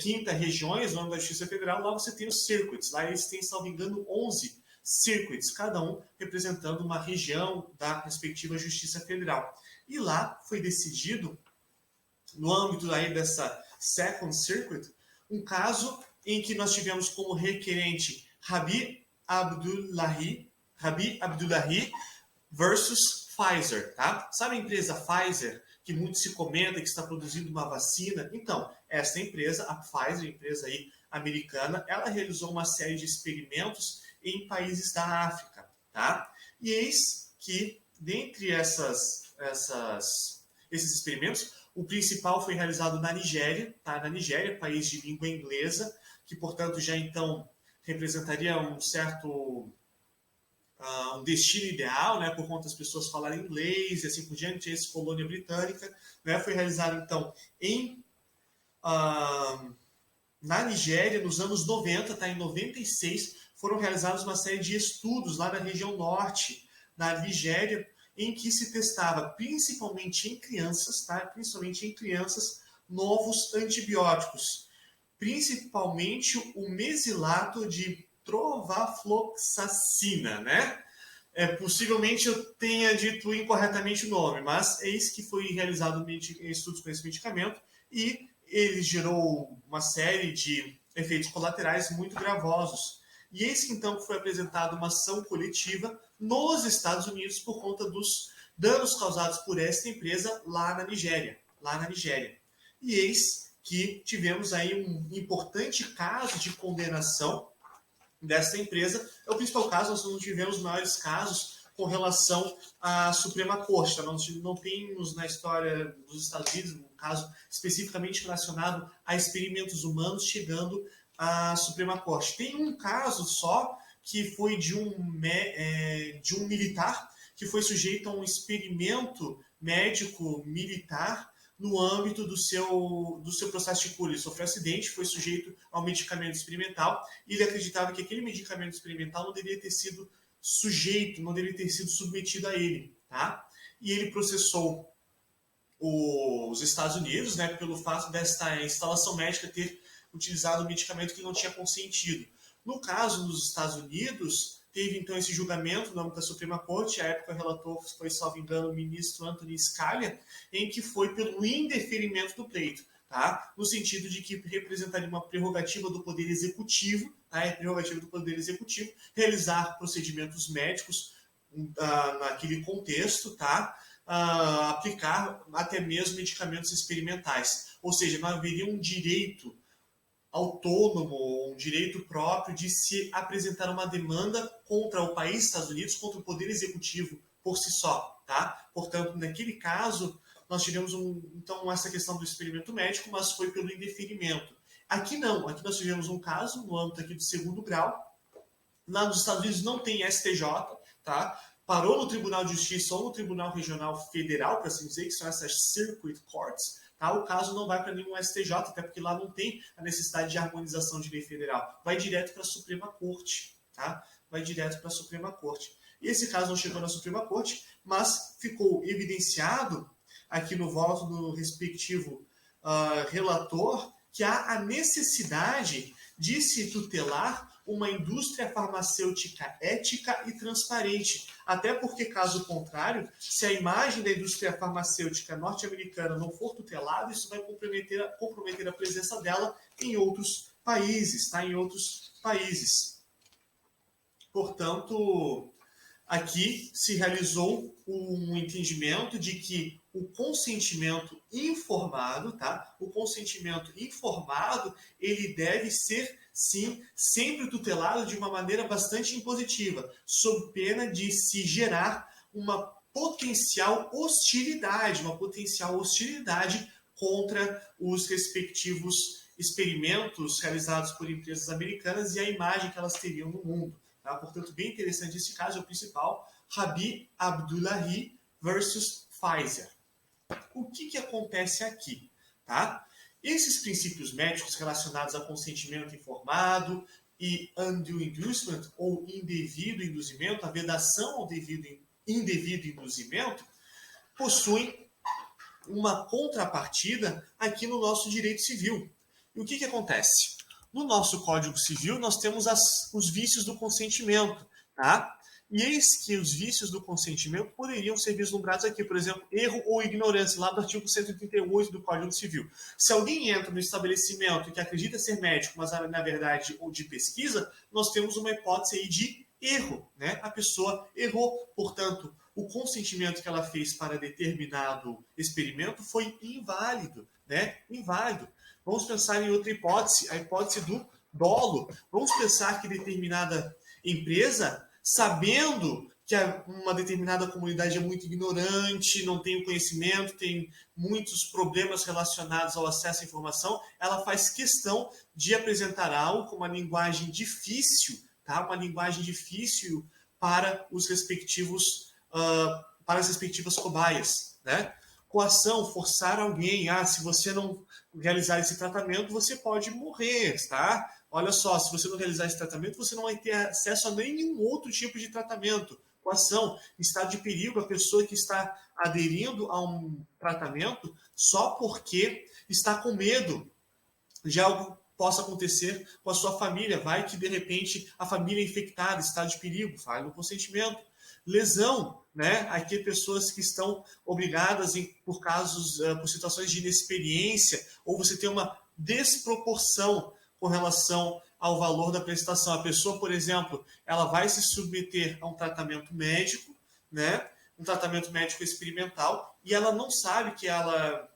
quinta regiões, no nome da Justiça Federal. Lá você tem os circuits. Lá eles têm, salvo engano, 11 circuits, cada um representando uma região da respectiva Justiça Federal. E lá foi decidido, no âmbito aí dessa Second Circuit, um caso em que nós tivemos como requerente Rabi Abdullahi versus Pfizer, tá? Sabe a empresa Pfizer, que muito se comenta que está produzindo uma vacina? Então, essa empresa, a Pfizer, empresa aí americana, ela realizou uma série de experimentos em países da África, tá? E eis que, dentre esses experimentos, o principal foi realizado na Nigéria, tá? Na Nigéria, país de língua inglesa, que, portanto, já então representaria um certo um destino ideal, né, por conta das pessoas falarem inglês e assim por diante, ex-colônia britânica, né? Foi realizado então na Nigéria, nos anos 90, tá? Em 96, foram realizados uma série de estudos lá na região norte da Nigéria, em que se testava, principalmente em crianças, tá? Principalmente em crianças, novos antibióticos, principalmente o mesilato de trovafloxacina, né? Possivelmente eu tenha dito incorretamente o nome, mas eis que foi realizado estudos com esse medicamento e ele gerou uma série de efeitos colaterais muito gravosos. E eis que então foi apresentada uma ação coletiva nos Estados Unidos por conta dos danos causados por esta empresa lá na Nigéria. E eis que tivemos aí um importante caso de condenação dessa empresa. É o principal caso, nós não tivemos maiores casos com relação à Suprema Corte. Tá? Nós não temos na história dos Estados Unidos um caso especificamente relacionado a experimentos humanos chegando à Suprema Corte. Tem um caso só que foi de um militar que foi sujeito a um experimento médico militar no âmbito do seu processo de cura. Ele sofreu um acidente, foi sujeito a um medicamento experimental e ele acreditava que aquele medicamento experimental não deveria ter sido não deveria ter sido submetido a ele, tá? E ele processou os Estados Unidos, né, pelo fato desta instalação médica ter utilizado um medicamento que não tinha consentido. No caso dos Estados Unidos, teve então esse julgamento no âmbito da Suprema Corte, a época o relator foi, salvo engano, o ministro Anthony Scalia, em que foi pelo indeferimento do pleito, tá? No sentido de que representaria uma prerrogativa do Poder Executivo, tá? Prerrogativa do Poder Executivo realizar procedimentos médicos naquele contexto, tá? Aplicar até mesmo medicamentos experimentais. Ou seja, não haveria um direito autônomo, um direito próprio de se apresentar uma demanda contra o país, Estados Unidos, contra o Poder Executivo por si só, tá? Portanto, naquele caso, nós tivemos então essa questão do experimento médico, mas foi pelo indeferimento. Aqui não, aqui nós tivemos um caso no âmbito aqui do segundo grau. Lá nos Estados Unidos não tem STJ, tá? Parou no Tribunal de Justiça ou no Tribunal Regional Federal, para assim dizer, que são essas circuit courts. Tá? O caso não vai para nenhum STJ, até porque lá não tem a necessidade de harmonização de lei federal. Vai direto para a Suprema Corte. Tá? Vai direto para a Suprema Corte. Esse caso não chegou na Suprema Corte, mas ficou evidenciado aqui no voto do respectivo relator que há a necessidade de se tutelar uma indústria farmacêutica ética e transparente. Até porque, caso contrário, se a imagem da indústria farmacêutica norte-americana não for tutelada, isso vai comprometer a presença dela em outros países, tá? Em outros países. Portanto, aqui se realizou um entendimento de que o consentimento informado, tá? O consentimento informado, ele deve ser, sim, sempre tutelado de uma maneira bastante impositiva, sob pena de se gerar uma potencial hostilidade contra os respectivos experimentos realizados por empresas americanas e a imagem que elas teriam no mundo. Tá? Portanto, bem interessante esse caso, é o principal, Rabi Abdullahi versus Pfizer. O que acontece aqui? Tá? Esses princípios médicos relacionados a consentimento informado e undue inducement, ou indevido induzimento, a vedação ao indevido induzimento, possuem uma contrapartida aqui no nosso direito civil. E o que acontece? No nosso Código Civil, nós temos os vícios do consentimento, tá? E eis que os vícios do consentimento poderiam ser vislumbrados aqui, por exemplo, erro ou ignorância, lá do artigo 138 do Código Civil. Se alguém entra no estabelecimento que acredita ser médico, mas na verdade ou de pesquisa, nós temos uma hipótese aí de erro, né? A pessoa errou, portanto, o consentimento que ela fez para determinado experimento foi inválido, né? Inválido. Vamos pensar em outra hipótese, a hipótese do dolo. Vamos pensar que determinada empresa, sabendo que uma determinada comunidade é muito ignorante, não tem o conhecimento, tem muitos problemas relacionados ao acesso à informação, ela faz questão de apresentar algo com uma linguagem difícil, tá? Uma linguagem difícil para os respectivos, para as respectivas cobaias, né? Coação, forçar alguém, se você não realizar esse tratamento, você pode morrer, tá? Olha só, se você não realizar esse tratamento, você não vai ter acesso a nenhum outro tipo de tratamento. Coação, estado de perigo, a pessoa que está aderindo a um tratamento só porque está com medo de algo possa acontecer com a sua família. Vai que, de repente, a família é infectada, estado de perigo, falha no consentimento. Lesão, né? Aqui pessoas que estão obrigadas por situações de inexperiência, ou você tem uma desproporção com relação ao valor da prestação. A pessoa, por exemplo, ela vai se submeter a um tratamento médico, né? Um tratamento médico experimental, e ela não sabe que ela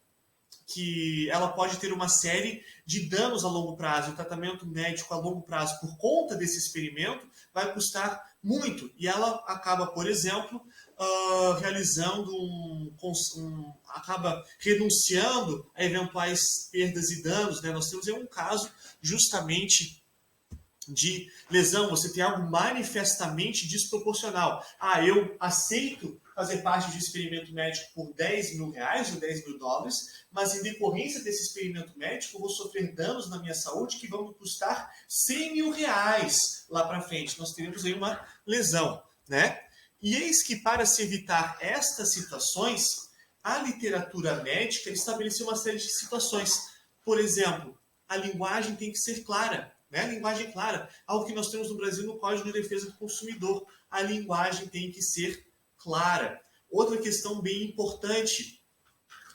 pode ter uma série de danos a longo prazo. O tratamento médico a longo prazo, por conta desse experimento, vai custar muito. E ela acaba, por exemplo, realizando acaba renunciando a eventuais perdas e danos, né? Nós temos um caso justamente de lesão, você tem algo manifestamente desproporcional. Eu aceito fazer parte de um experimento médico por R$10 mil ou $10 mil, mas em decorrência desse experimento médico eu vou sofrer danos na minha saúde que vão me custar R$100 mil lá para frente. Nós teremos aí uma lesão, né? E eis que, para se evitar estas situações, a literatura médica estabeleceu uma série de situações. Por exemplo, a linguagem tem que ser clara. Né? Linguagem clara, algo que nós temos no Brasil no Código de Defesa do Consumidor. A linguagem tem que ser clara. Outra questão bem importante,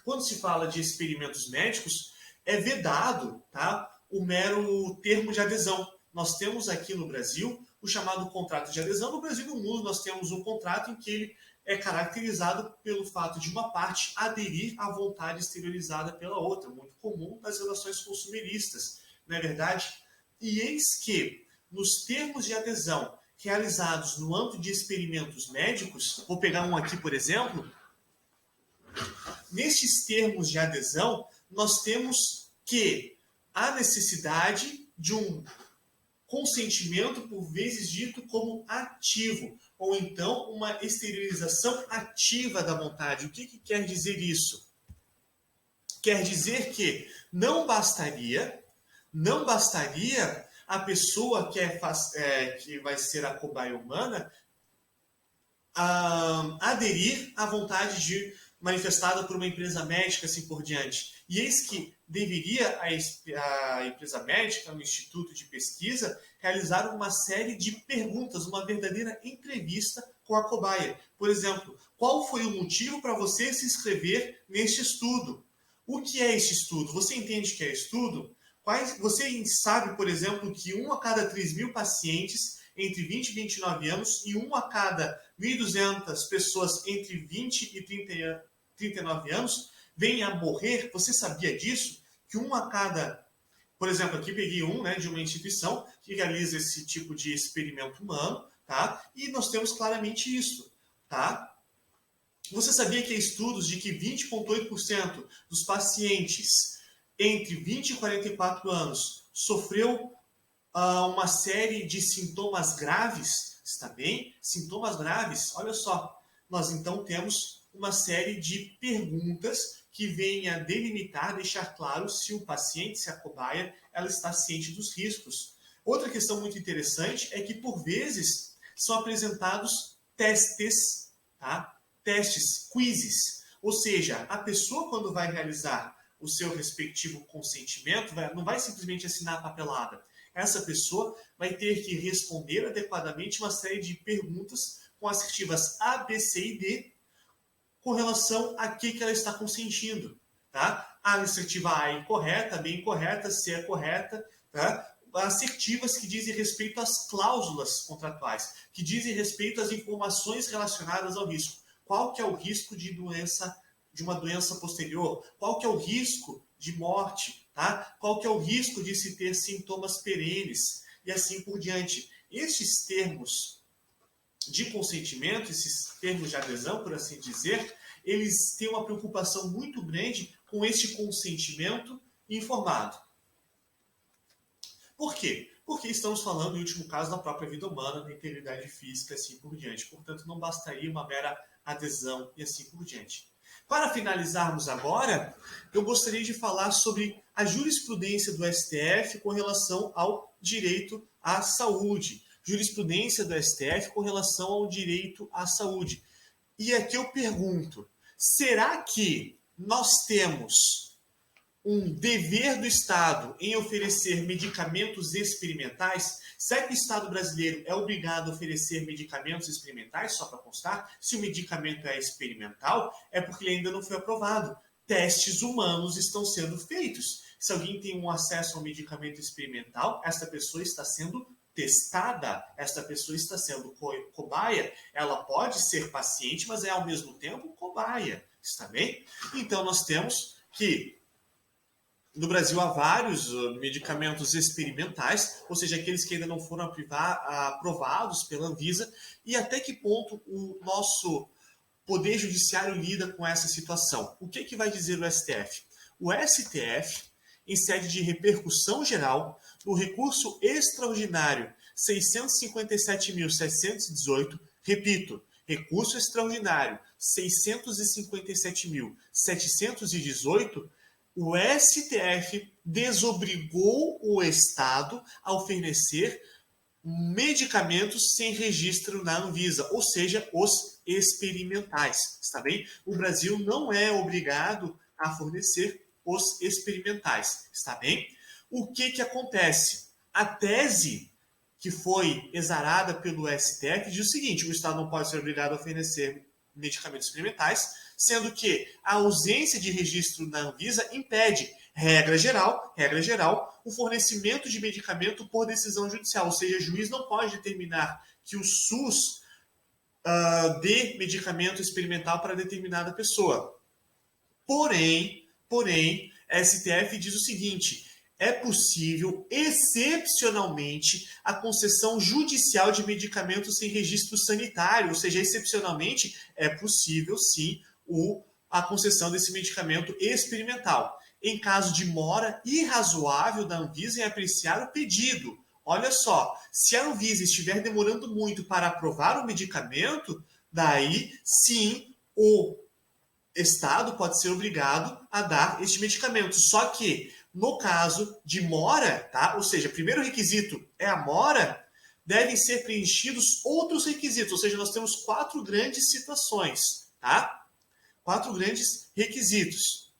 quando se fala de experimentos médicos, é vedado, tá, o mero termo de adesão. Nós temos aqui no Brasil o chamado contrato de adesão. No Brasil e no mundo nós temos um contrato em que ele é caracterizado pelo fato de uma parte aderir à vontade exteriorizada pela outra, muito comum nas relações consumeristas, não é verdade? E eis que, nos termos de adesão realizados no âmbito de experimentos médicos, vou pegar um aqui, por exemplo, nestes termos de adesão, nós temos que a necessidade de um consentimento, por vezes dito como ativo, ou então uma exteriorização ativa da vontade. O que quer dizer isso? Quer dizer que não bastaria a pessoa que vai ser a cobaia humana aderir à vontade manifestada por uma empresa médica, assim por diante. E eis que deveria a empresa médica, o instituto de pesquisa, realizar uma série de perguntas, uma verdadeira entrevista com a cobaia. Por exemplo, qual foi o motivo para você se inscrever neste estudo? O que é este estudo? Você entende que é estudo? Você sabe, por exemplo, que 1 a cada 3.000 pacientes entre 20 e 29 anos e 1 a cada 1.200 pessoas entre 20 e 39 anos vêm a morrer? Você sabia disso? Que 1 a cada... Por exemplo, aqui peguei de uma instituição que realiza esse tipo de experimento humano, tá? E nós temos claramente isso, tá? Você sabia que há estudos de que 20,8% dos pacientes entre 20 e 44 anos sofreu uma série de sintomas graves? Está bem? Sintomas graves. Olha só, nós então temos uma série de perguntas que vêm a delimitar, deixar claro se o paciente, se a cobaia, ela está ciente dos riscos. Outra questão muito interessante é que, por vezes, são apresentados testes, tá? Testes, quizzes. Ou seja, a pessoa, quando vai realizar o seu respectivo consentimento, não vai simplesmente assinar a papelada. Essa pessoa vai ter que responder adequadamente uma série de perguntas com assertivas A, B, C e D com relação a que ela está consentindo. Tá? A assertiva A é incorreta, B é incorreta, C é correta. Tá? Assertivas que dizem respeito às cláusulas contratuais, que dizem respeito às informações relacionadas ao risco. Qual que é o risco de uma doença posterior? Qual que é o risco de morte? Tá? Qual que é o risco de se ter sintomas perenes? E assim por diante. Estes termos de consentimento, esses termos de adesão, por assim dizer, eles têm uma preocupação muito grande com este consentimento informado. Por quê? Porque estamos falando, em último caso, da própria vida humana, da integridade física e assim por diante. Portanto, não bastaria uma mera adesão e assim por diante. Para finalizarmos agora, eu gostaria de falar sobre a jurisprudência do STF com relação ao direito à saúde. Jurisprudência do STF com relação ao direito à saúde. E aqui eu pergunto, será que nós temos um dever do Estado em oferecer medicamentos experimentais? Será que o Estado brasileiro é obrigado a oferecer medicamentos experimentais, só para constar? Se o medicamento é experimental, é porque ele ainda não foi aprovado. Testes humanos estão sendo feitos. Se alguém tem um acesso a um medicamento experimental, essa pessoa está sendo testada, esta pessoa está sendo cobaia. Ela pode ser paciente, mas é ao mesmo tempo cobaia. Está bem? Então nós temos que no Brasil há vários medicamentos experimentais, ou seja, aqueles que ainda não foram aprovados pela Anvisa, e até que ponto o nosso Poder Judiciário lida com essa situação. O que vai dizer o STF? O STF, em sede de repercussão geral, no recurso extraordinário 657.718, repito, recurso extraordinário 657.718, o STF desobrigou o Estado a oferecer medicamentos sem registro na Anvisa, ou seja, os experimentais, está bem? O Brasil não é obrigado a fornecer os experimentais, está bem? O que acontece? A tese que foi exarada pelo STF diz o seguinte: o Estado não pode ser obrigado a oferecer medicamentos experimentais, sendo que a ausência de registro na Anvisa impede, regra geral, o fornecimento de medicamento por decisão judicial, ou seja, o juiz não pode determinar que o SUS dê medicamento experimental para determinada pessoa. Porém, STF diz o seguinte: é possível, excepcionalmente, a concessão judicial de medicamentos sem registro sanitário, ou seja, excepcionalmente, é possível, sim, a concessão desse medicamento experimental, em caso de mora irrazoável da Anvisa em apreciar o pedido. Olha só, se a Anvisa estiver demorando muito para aprovar o medicamento, daí, sim, o Estado pode ser obrigado a dar este medicamento. Só que, no caso de mora, tá? Ou seja, primeiro requisito é a mora, devem ser preenchidos outros requisitos, ou seja, nós temos 4 grandes situações, tá? 4 grandes requisitos.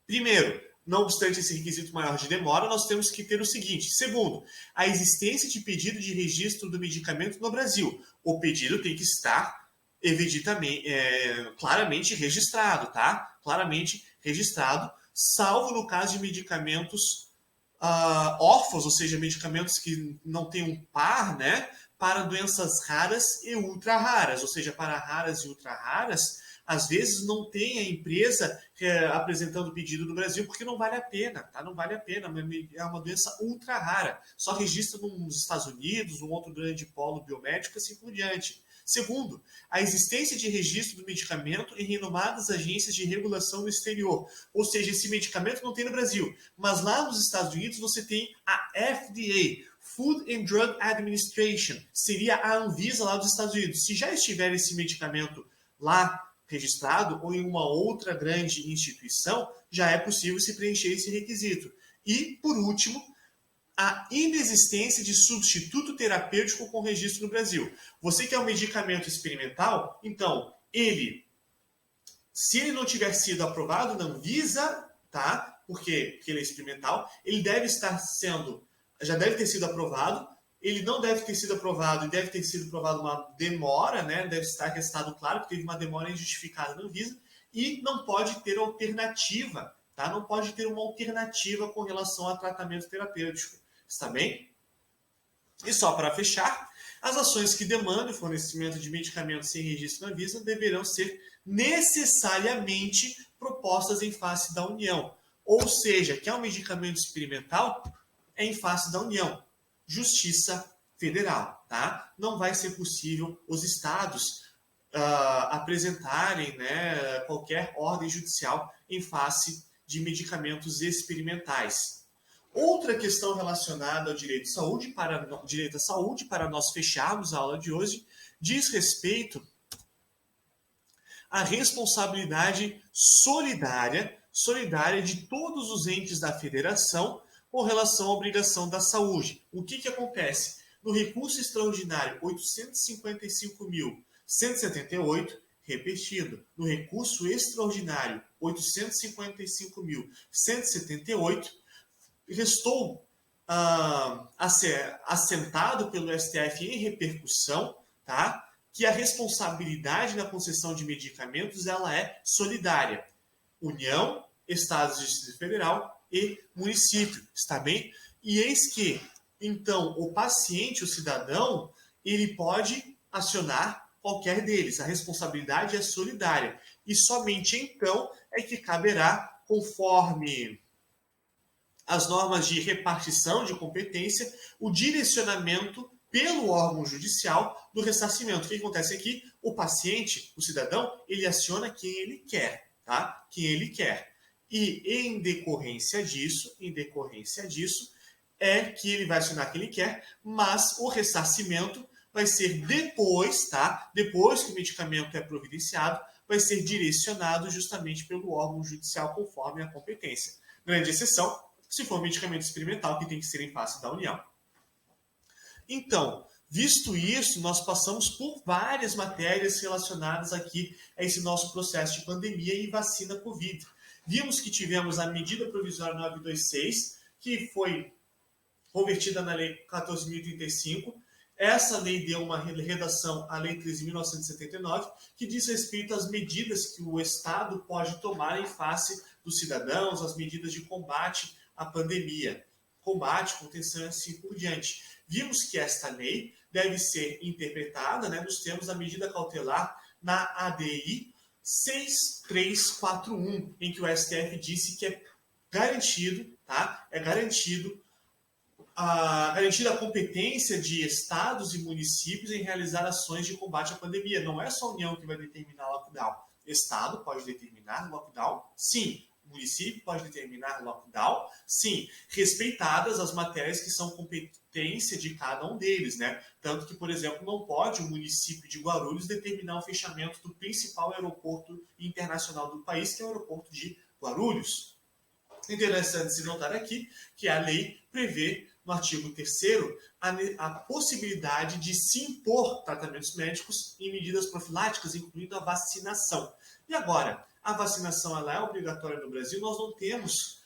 Primeiro, não obstante esse requisito maior de demora, nós temos que ter o seguinte. Segundo, a existência de pedido de registro do medicamento no Brasil. O pedido tem que estar claramente registrado, tá? Claramente registrado, salvo no caso de medicamentos órfãos, ou seja, medicamentos que não têm um par, né? Para doenças raras e ultra raras, ou seja, para raras e ultra raras, às vezes não tem a empresa apresentando o pedido no Brasil porque não vale a pena, tá? Não vale a pena, é uma doença ultra rara. Só registra nos Estados Unidos, um outro grande polo biomédico, assim por diante. Segundo, a existência de registro do medicamento em renomadas agências de regulação no exterior. Ou seja, esse medicamento não tem no Brasil, mas lá nos Estados Unidos você tem a FDA, Food and Drug Administration, seria a Anvisa lá dos Estados Unidos. Se já estiver esse medicamento lá registrado ou em uma outra grande instituição, já é possível se preencher esse requisito. E, por último, a inexistência de substituto terapêutico com registro no Brasil. Você quer um medicamento experimental? Então, se ele não tiver sido aprovado na Anvisa, tá? Porque ele é experimental, ele já deve ter sido aprovado, ele não deve ter sido aprovado e deve ter sido aprovado uma demora, né? Deve estar restado claro que teve uma demora injustificada na Anvisa e não pode ter alternativa, tá? Não pode ter uma alternativa com relação a tratamento terapêutico. Está bem? E só para fechar, as ações que demandam o fornecimento de medicamentos sem registro na Anvisa deverão ser necessariamente propostas em face da União. Ou seja, que é um medicamento experimental, é em face da União. Justiça Federal, tá? Não vai ser possível os estados apresentarem, né, qualquer ordem judicial em face de medicamentos experimentais. Outra questão relacionada ao direito à saúde, para nós fecharmos a aula de hoje, diz respeito à responsabilidade solidária de todos os entes da federação com relação à obrigação da saúde. O que acontece? No recurso extraordinário 855.178, repetido, no recurso extraordinário 855.178, restou assentado pelo STF em repercussão, tá? Que a responsabilidade na concessão de medicamentos ela é solidária. União, Estados do Distrito Federal e município, está bem? E eis que, então, o paciente, o cidadão, ele pode acionar qualquer deles. A responsabilidade é solidária. E somente então é que caberá, conforme as normas de repartição de competência, o direcionamento pelo órgão judicial do ressarcimento. O que acontece aqui? O paciente, o cidadão, ele aciona quem ele quer, tá? Quem ele quer. E em decorrência disso, é que ele vai acionar quem ele quer, mas o ressarcimento vai ser depois, tá? Depois que o medicamento é providenciado, vai ser direcionado justamente pelo órgão judicial conforme a competência. Grande exceção, se for um medicamento experimental, que tem que ser em face da União. Então, visto isso, nós passamos por várias matérias relacionadas aqui a esse nosso processo de pandemia e vacina Covid. Vimos que tivemos a medida provisória 926, que foi convertida na Lei 14.035. Essa lei deu uma redação à Lei 13.979, que diz respeito às medidas que o Estado pode tomar em face dos cidadãos, as medidas de combate à pandemia, combate, contenção e assim por diante. Vimos que esta lei deve ser interpretada, né, nos termos da medida cautelar na ADI 6341, em que o STF disse que é garantido, tá? É garantida a competência de estados e municípios em realizar ações de combate à pandemia. Não é só a União que vai determinar lockdown. Estado pode determinar lockdown, sim. O município pode determinar lockdown, sim, respeitadas as matérias que são competência de cada um deles, né? Tanto que, por exemplo, não pode o município de Guarulhos determinar o fechamento do principal aeroporto internacional do país, que é o aeroporto de Guarulhos. Interessante se notar aqui que a lei prevê, no artigo 3º, a possibilidade de se impor tratamentos médicos e medidas profiláticas, incluindo a vacinação. E agora, a vacinação ela é obrigatória no Brasil? Nós não temos,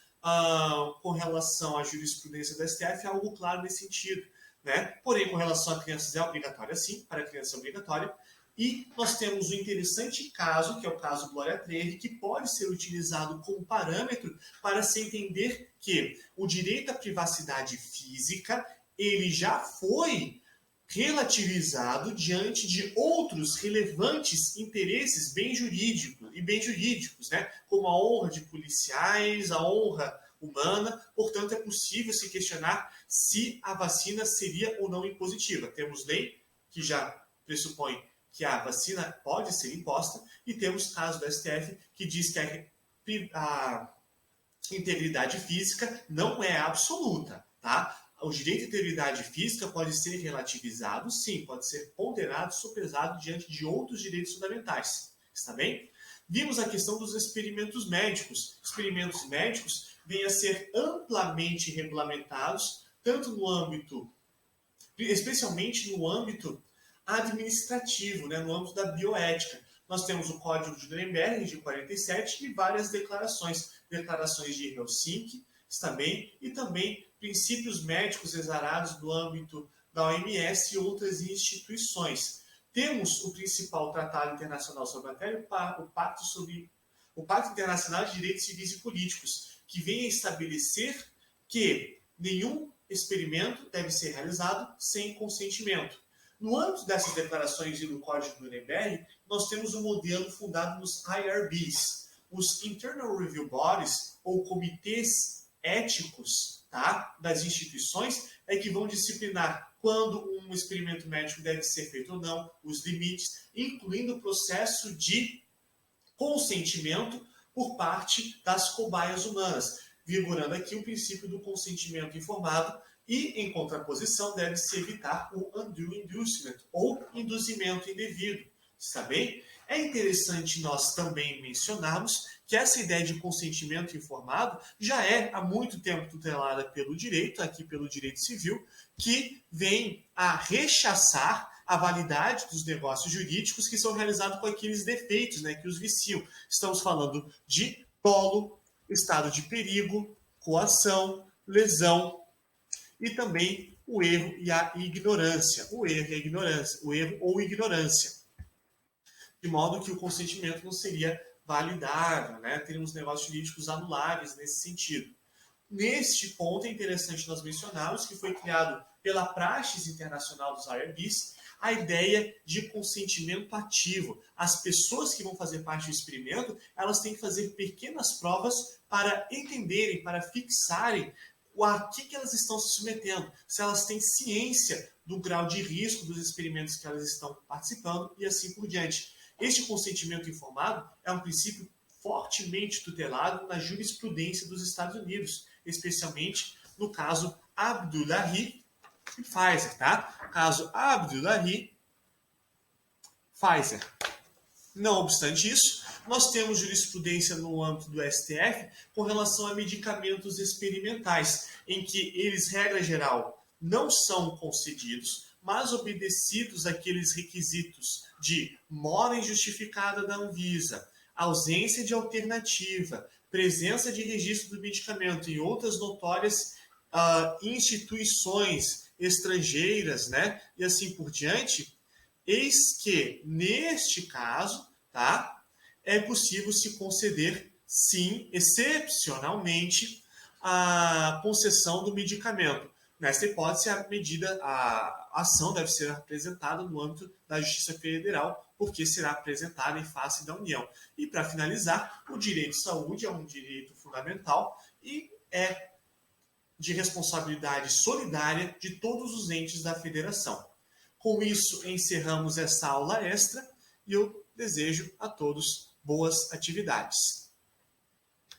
com relação à jurisprudência do STF, algo claro nesse sentido, né? Porém, com relação a crianças é obrigatória sim, para criança é obrigatória. E nós temos um interessante caso, que é o caso Glória Trevi, que pode ser utilizado como parâmetro para se entender que o direito à privacidade física ele já foi relativizado diante de outros relevantes interesses bem jurídicos, né? Como a honra de policiais, a honra humana. Portanto, é possível se questionar se a vacina seria ou não impositiva. Temos lei que já pressupõe que a vacina pode ser imposta, e temos caso do STF que diz que a integridade física não é absoluta, tá? O direito à integridade física pode ser relativizado, sim, pode ser ponderado, sopesado diante de outros direitos fundamentais, está bem? Vimos a questão dos experimentos médicos. Experimentos médicos vêm a ser amplamente regulamentados, tanto no âmbito, especialmente no âmbito administrativo, né, no âmbito da bioética. Nós temos o Código de Nuremberg, de 47, e várias declarações de Helsinki, também, e também princípios médicos exarados do âmbito da OMS e outras instituições. Temos o principal tratado internacional sobre a matéria, o Pacto Internacional de Direitos Civis e Políticos, que vem a estabelecer que nenhum experimento deve ser realizado sem consentimento. No âmbito dessas declarações e do Código de Nuremberg, nós temos um modelo fundado nos IRBs, os Internal Review Bodies, ou comitês éticos, tá, das instituições, que vão disciplinar quando um experimento médico deve ser feito ou não, os limites, incluindo o processo de consentimento por parte das cobaias humanas, vigorando aqui o princípio do consentimento informado. E, em contraposição, deve-se evitar o undue inducement, ou induzimento indevido. Está bem? É interessante nós também mencionarmos que essa ideia de consentimento informado já é há muito tempo tutelada pelo direito, aqui pelo direito civil, que vem a rechaçar a validade dos negócios jurídicos que são realizados com aqueles defeitos, né, que os viciam. Estamos falando de dolo, estado de perigo, coação, lesão, e também o erro e a ignorância. O erro ou ignorância. De modo que o consentimento não seria validável, né? Teríamos negócios jurídicos anuláveis nesse sentido. Neste ponto é interessante nós mencionarmos que foi criado pela praxis internacional dos IRBs a ideia de consentimento ativo. As pessoas que vão fazer parte do experimento, elas têm que fazer pequenas provas para entenderem, para fixarem a que elas estão se submetendo, se elas têm ciência do grau de risco dos experimentos que elas estão participando e assim por diante. Este consentimento informado é um princípio fortemente tutelado na jurisprudência dos Estados Unidos, especialmente no caso Abdullahi e Pfizer, tá? Caso Abdullahi, Pfizer. Não obstante isso, nós temos jurisprudência no âmbito do STF com relação a medicamentos experimentais, em que eles, regra geral, não são concedidos, mas obedecidos àqueles requisitos de mora injustificada da Anvisa, ausência de alternativa, presença de registro do medicamento e outras notórias instituições estrangeiras, né, e assim por diante. Eis que, neste caso, tá, é possível se conceder, sim, excepcionalmente, a concessão do medicamento. Nesta hipótese, a ação deve ser apresentada no âmbito da Justiça Federal, porque será apresentada em face da União. E, para finalizar, o direito de saúde é um direito fundamental e é de responsabilidade solidária de todos os entes da federação. Com isso, encerramos essa aula extra e eu desejo a todos boas atividades.